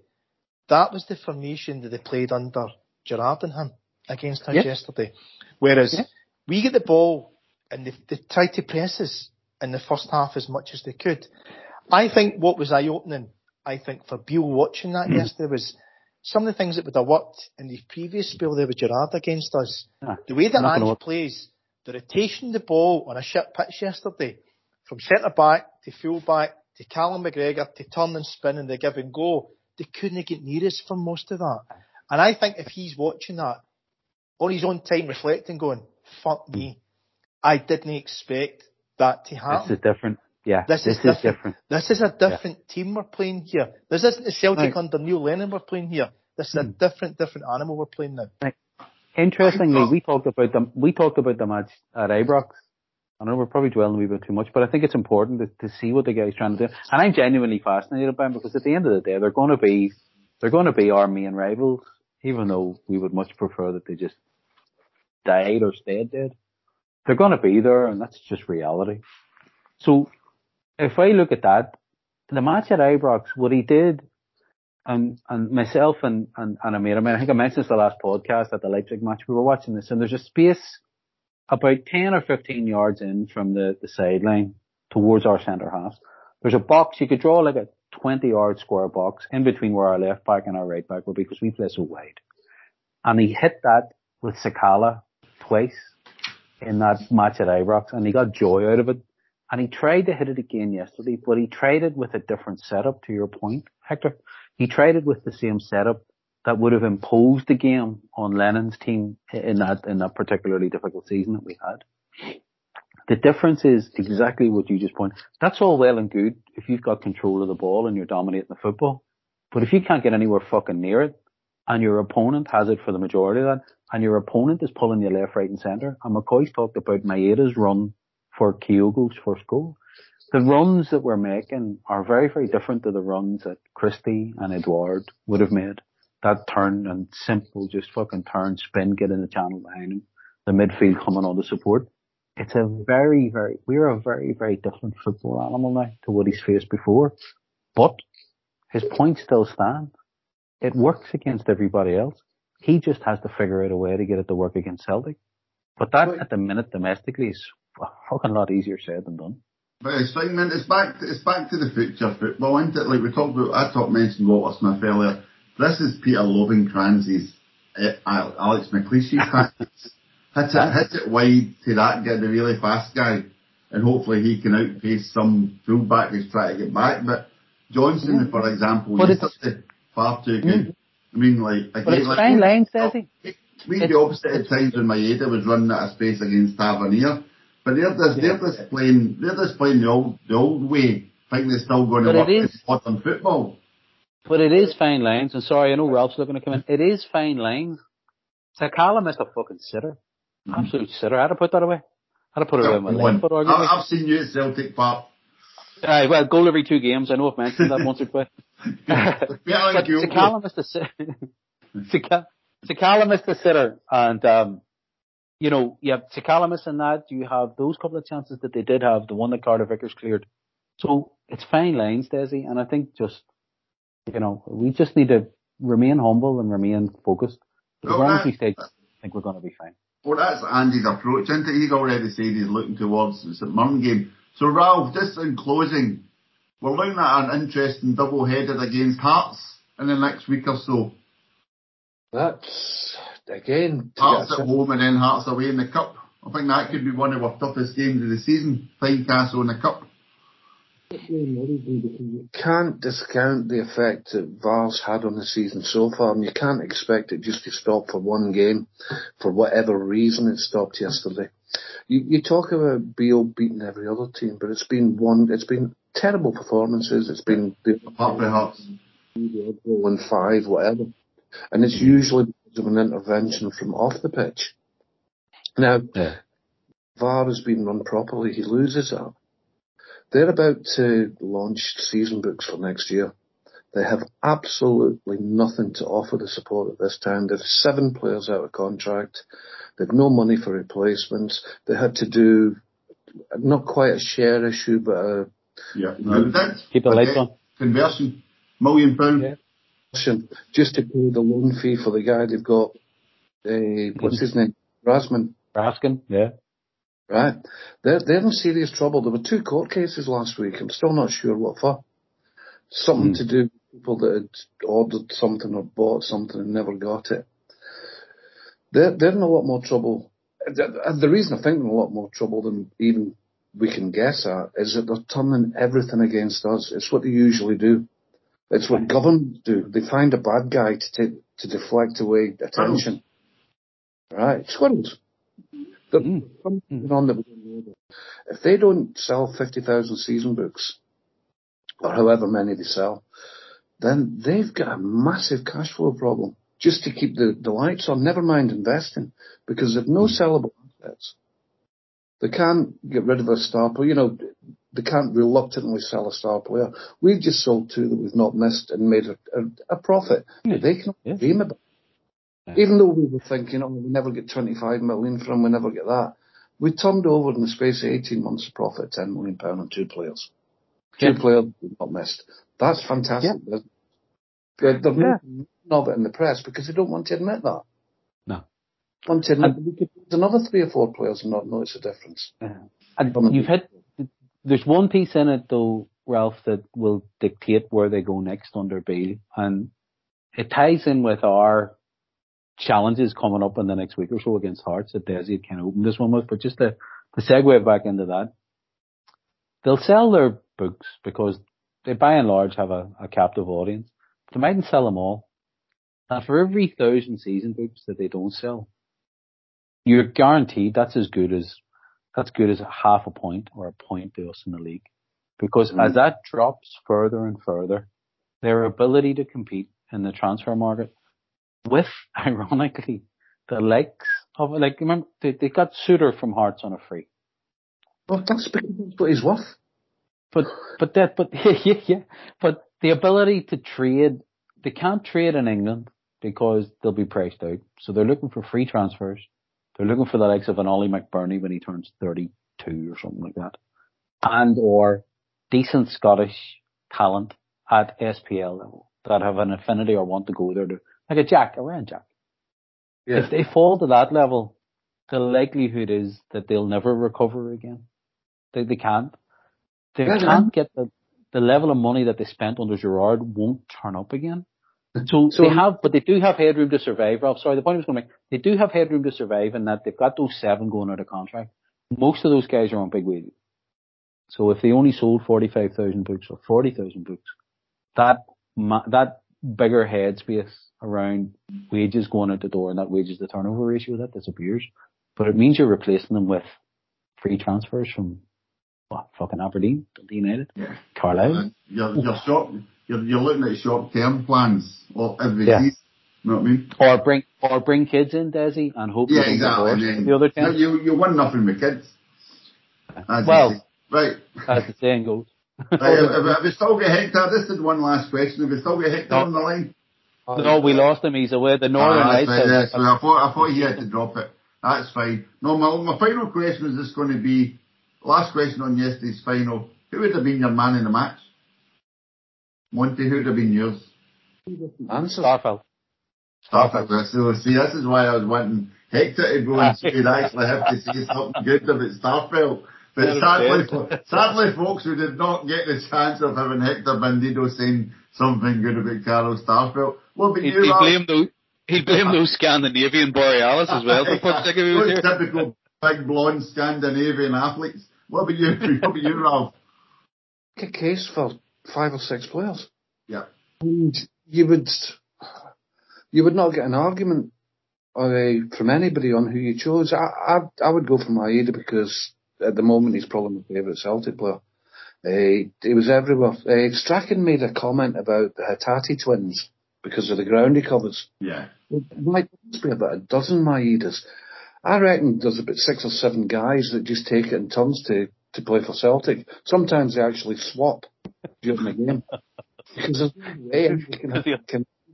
that was the formation that they played under Gerrard and him against us yesterday. Whereas we get the ball and they tried to press us in the first half as much as they could. I think what was eye-opening, for Beale watching that yesterday was some of the things that would have worked in the previous spell there with Gerrard against us. The way that Ange plays, the rotation of the ball on a shit pitch yesterday, from centre-back to full-back, to Callum McGregor, to turn and spin and the give and go, they couldn't get near us for most of that. And I think if he's watching that, on his own time reflecting, going, fuck me, I didn't expect that to happen. This is different. Yeah, this is different. This is a different team we're playing here. This isn't the Celtic under Neil Lennon we're playing here. This is a different animal we're playing now. Right. Interestingly, we talked about the match at Ibrox. I know we're probably dwelling a wee bit too much, but I think it's important to see what the guy's trying to do. And I'm genuinely fascinated by him because at the end of the day, they're going to be our main rivals, even though we would much prefer that they just died or stayed dead. They're going to be there, and that's just reality. So if I look at that, the match at Ibrox, what he did, and myself and a mate of mine, I think I mentioned this the last podcast at the Leipzig match, we were watching this, and there's a space about 10 or 15 yards in from the sideline towards our centre half. There's a box, you could draw like a 20-yard square box in between where our left back and our right back will be because we play so wide. And he hit that with Sakala twice in that match at Ibrox, and he got joy out of it. And he tried to hit it again yesterday, but he tried it with a different setup, to your point, Hector. He tried it with the same setup that would have imposed the game on Lennon's team in that particularly difficult season that we had. The difference is exactly what you just pointed. That's all well and good if you've got control of the ball and you're dominating the football. But if you can't get anywhere fucking near it, and your opponent has it for the majority of that, and your opponent is pulling you left, right and centre, and McCoy's talked about Maeda's run for Kyogo's first goal. The runs that we're making are very, very different to the runs that Christie and Edouard would have made. That turn and simple, just fucking turn, spin, get in the channel behind him, the midfield coming on to support. It's we're a very, very different football animal now to what he's faced before. But his point still stands. It works against everybody else. He just has to figure out a way to get it to work against Celtic. But that, at the minute, domestically, is a fucking lot easier said than done. But it's back to the future football, isn't it? Like we talked about, mentioned Walter Smith earlier. This is Peter Lovenkranz's Alex McLeish tactics. Hit it wide to that, get the really fast guy, and hopefully he can outpace some fullback who's trying to get back. But Johnson, for example, yesterday, far too good. I mean, like, But it's fine lines, Desi. We the opposite at times when Maeda was running at a space against Tavernier. But they're just playing the old way, thinking they're still going to work in modern football. But it is fine lines, and sorry, I know Ralph's looking to come in. It is fine lines. Sakala missed a fucking sitter. Absolute sitter. I had to put that away. I had to put it away in my left foot, arguably. I've seen you at Celtic Park. Well, goal every 2 games. I know I've mentioned that once or twice. But Sakala missed a sitter. Sakala missed a sitter, and you know, you have Sakala missing that. You have those couple of chances that they did have. The one that Carter Vickers cleared. So it's fine lines, Desi, and I think just, you know, we just need to remain humble and remain focused. As long as we stay, I think we're going to be fine. Well, that's Andy's approach, isn't it? He's already said he's looking towards the St Mirren game. So, Ralph, just in closing, we're looking at an interesting double-header against Hearts in the next week or so. That's, again... Hearts at home and then Hearts away in the Cup. I think that could be one of our toughest games of the season, Tynecastle in the Cup. You can't discount the effect that VAR's had on the season so far, and you can't expect it just to stop for one game, for whatever reason it stopped yesterday. You talk about Beale beating every other team, but it's been terrible performances. It's been Hearts 1-5, whatever, and it's usually because of an intervention from off the pitch. Now, VAR has been run properly. He loses that. They're about to launch season books for next year. They have absolutely nothing to offer the support at this time. They've 7 players out of contract. They've no money for replacements. They had to do not quite a share issue, but keep the lights on. Conversion, £1 million. Yeah. Just to pay the loan fee for the guy they've got. What's his name? Raskin, yeah. Right. They're in serious trouble. There were 2 court cases last week. I'm still not sure what for. Something to do with people that had ordered something or bought something and never got it. They're in a lot more trouble. The reason I think they're in a lot more trouble than even we can guess at is that they're turning everything against us. It's what they usually do. It's what governments do. They find a bad guy to deflect away attention. Right. Squirrels. If they don't sell 50,000 season books, or however many they sell, then they've got a massive cash flow problem just to keep the lights on, never mind investing, because they've no sellable assets. They can't get rid of a star player. You know, they can't reluctantly sell a star player. We've just sold 2 that we've not missed and made a profit. They can dream about it. Even though we were thinking, we never get 25 million from, we never get that. We turned over in the space of 18 months a profit, £10 million on 2 players. 2 players we've not missed. That's fantastic. They're making of it in the press because they don't want to admit that. No. Want to admit we could lose another 3 or 4 players and not notice a difference. And there's one piece in it though, Ralph, that will dictate where they go next under Beale, and it ties in with our challenges coming up in the next week or so against Hearts that Desi had kind of opened this one with. But just to segue back into that, they'll sell their books because they by and large have a captive audience. They mightn't sell them all. And for every 1,000 season books that they don't sell, you're guaranteed that's good as a half a point or a point to us in the league. Because as that drops further and further, their ability to compete in the transfer market with, ironically, the likes of, remember, they got Suter from Hearts on a free. Well, that's because that's what he's worth. But the ability to trade, they can't trade in England because they'll be priced out. So they're looking for free transfers. They're looking for the likes of an Ollie McBurney when he turns 32 or something like that. And or decent Scottish talent at SPL level that have an affinity or want to go there to, like a Ryan Jack. Yeah. If they fall to that level, the likelihood is that they'll never recover again. They can't. They can't get the level of money that they spent under Gerrard won't turn up again. So they do have headroom to survive, Ralph. Sorry, the point I was going to make, they do have headroom to survive in that they've got those 7 going out of contract. Most of those guys are on big wages. So if they only sold 45,000 books or 40,000 books, that bigger headspace around wages going out the door, and that wages to turnover ratio, that disappears. But it means you're replacing them with free transfers from fucking Aberdeen, United, Carlisle. You're looking at short-term plans every season. You know what I mean? Or bring kids in, Desi, and hope exactly. The other 10. You won nothing with kids. Right. As the saying goes. Right, have we still got Hector? This is one last question. Have we still got Hector on the line? No, we lost him. He's away. The Northern Lights. So I thought he had to drop it. That's fine. No, my final question is just going to be, last question on yesterday's final. Who would have been your man in the match? Monty, who would have been yours? Starfelt. So see, this is why I was wanting Hector to go and we'd actually have to say something good about Starfelt. But sadly, folks, we did not get the chance of having Hector Bandido saying something good about Carlo Starfelt. What about you, He blamed those Scandinavian Borealis as well. Those typical big blonde Scandinavian athletes. What about you, Ralph? A case for 5 or 6 players. Yeah. And you would not get an argument from anybody on who you chose. I would go for Maeda because at the moment he's probably my favourite Celtic player. He was everywhere. Strachan made a comment about the Hattati twins because of the ground he covers. Yeah. There might be about a dozen Maedas. I reckon there's about 6 or 7 guys that just take it in turns to play for Celtic. Sometimes they actually swap during the game. Because there's no way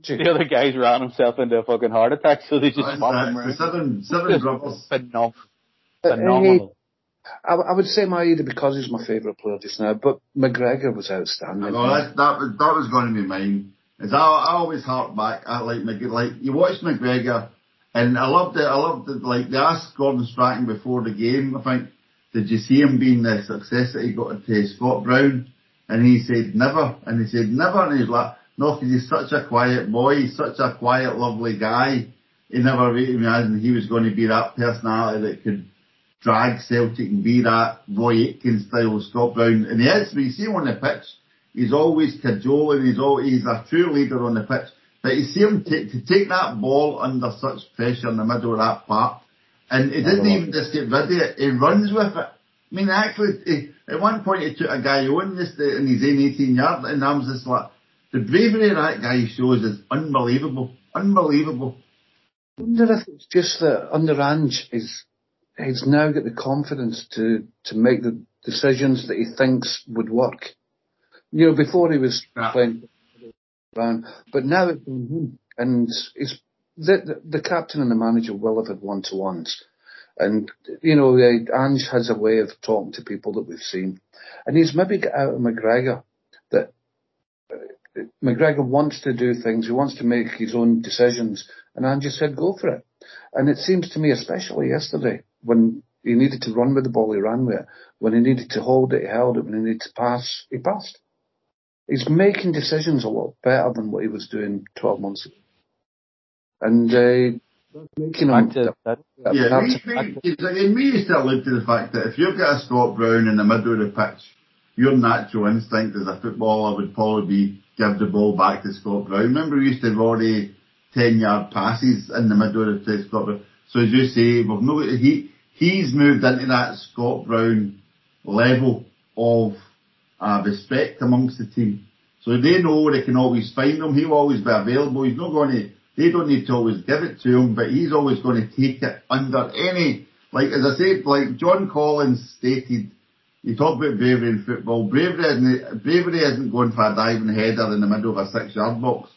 the other guys ran himself into a fucking heart attack, so they just swapped him around. Seven brothers. Phenomenal. I would say Maeda because he's my favourite player just now, but McGregor was outstanding. Well, that was going to be mine. I always hark back. I like you watch McGregor, and I loved it. Like they asked Gordon Strachan before the game, I think, did you see him being the success that he got to Scott Brown? And he said never. And he said never, and he's like, no, because he's such a quiet boy, he's such a quiet, lovely guy. He never really imagined he was going to be that personality that could drag Celtic and be that Roy Aitken style Scott Brown. And he is, when you see him on the pitch, he's always cajoling, he's a true leader on the pitch. But you see him to take that ball under such pressure in the middle of that park, and he didn't even just get rid of it, he runs with it. I mean, actually, at one point he took a guy on just in his own 18 yards, and I was just like, the bravery that guy shows is unbelievable. Unbelievable. I wonder if it's just that under Ange, he's now got the confidence to make the decisions that he thinks would work. You know, before he was playing around, but now it's on him. And the captain and the manager will have had one-to-ones. And, you know, Ange has a way of talking to people that we've seen. And he's maybe got out of McGregor that McGregor wants to do things, he wants to make his own decisions, and Ange said go for it. And it seems to me, especially yesterday, when he needed to run with the ball, he ran with it. When he needed to hold it, he held it. When he needed to pass, he passed. He's making decisions a lot better than what he was doing 12 months ago. And making him... me used to allude to the fact that if you've got a Scott Brown in the middle of the pitch, your natural instinct as a footballer would probably be give the ball back to Scott Brown. Remember we used to already 10-yard passes in the middle of the Scott Brown. So as you say, he's moved into that Scott Brown level of respect amongst the team. So they know they can always find him. He'll always be available. He's not going to, they don't need to always give it to him, but he's always going to take it under any, like as I said, like John Collins stated, you talk about bravery in football. Bravery isn't going for a diving header in the middle of a 6-yard box.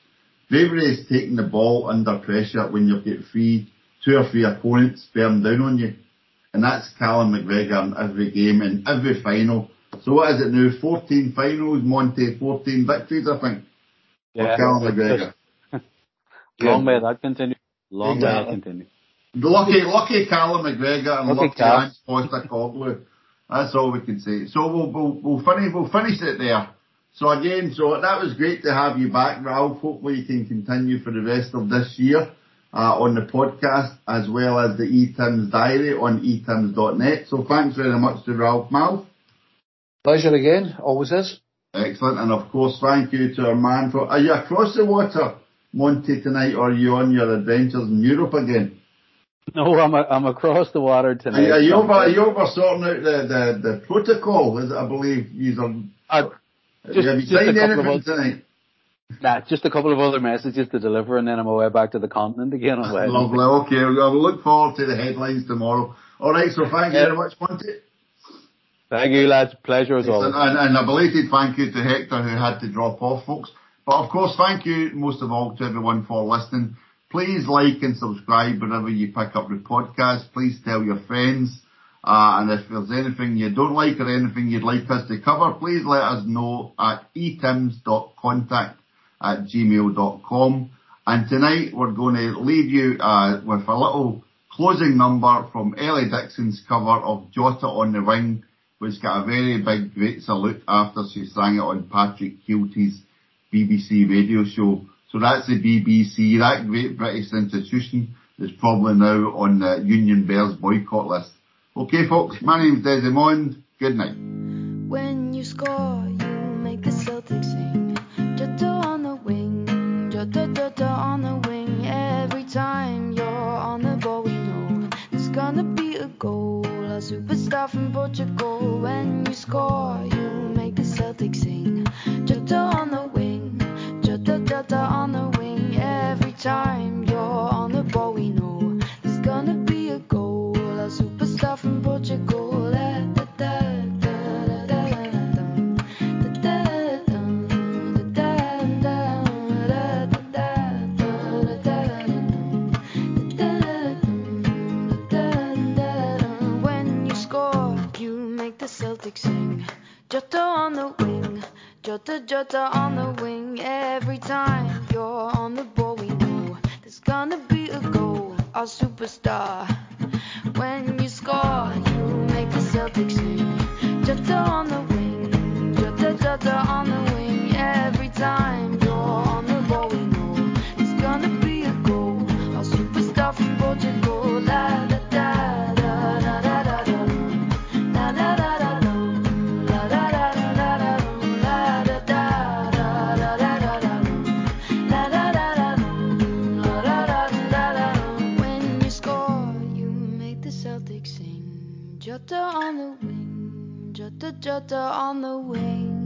Bravery is taking the ball under pressure when you've got 2 or 3 opponents bearing down on you. And that's Callum McGregor in every game, in every final. So what is it now? 14 finals, Monty, 14 victories, I think. Yeah. For Callum McGregor. Long may that continue. Long may that continue. Lucky Callum McGregor and lucky Ange Postecoglou. That's all we can say. So we'll finish it there. So again, that was great to have you back, Ralph. Hopefully you can continue for the rest of this year on the podcast, as well as the eTims diary on etims.net. So thanks very much to Ralph Mouth. Pleasure again, always is. Excellent. And of course, thank you to our man for... Are you across the water, Monty, tonight, or are you on your adventures in Europe again? No, I'm across the water tonight. Are you over sorting out the protocol? Is it, I believe have you signed anything tonight? Nah, just a couple of other messages to deliver, and then I'm away back to the continent again on Wednesday. Lovely. Okay, I'll look forward to the headlines tomorrow. All right, so thank you very much, Monty. Thank you, lads. Pleasure as always. And a belated thank you to Hector, who had to drop off, folks. But of course, thank you most of all to everyone for listening. Please like and subscribe whenever you pick up the podcast. Please tell your friends. And if there's anything you don't like or anything you'd like us to cover, please let us know at etims.contact@gmail.com. And tonight we're going to leave you with a little closing number from Ellie Dixon's cover of Jota on the Wing, which got a very big, great salute after she sang it on Patrick Keelty's BBC radio show. So that's the BBC, that great British institution that's probably now on the Union Bears boycott list. Okay, folks, my name's Desi. Good night. When you score, you make the Celtics sing. Jota on the wing, Jota, Jota on the wing. Every time you're on the ball, we know there's gonna be a goal. A superstar from Portugal. When you score, you make the Celtics sing. Jota on the wing, Jota, Jota on the wing. Every time you're on the ball, we know there's gonna be a goal. A superstar from Portugal. When you score, you make the Celtics sing. Jota on the wing, Jota, Jota on the wing. Every time you're on the ball, we know there's gonna be a goal. Our superstar. When you score, you make the Celtics sing. Jota on the wing, Jota, Jota on the wing. Every time you're on the ball, we know there's gonna be a goal. Our superstar from Portugal. La da da da da da da da da da da da da da da Celtics sing. Jota on the wing, Jota, Jota on the wing.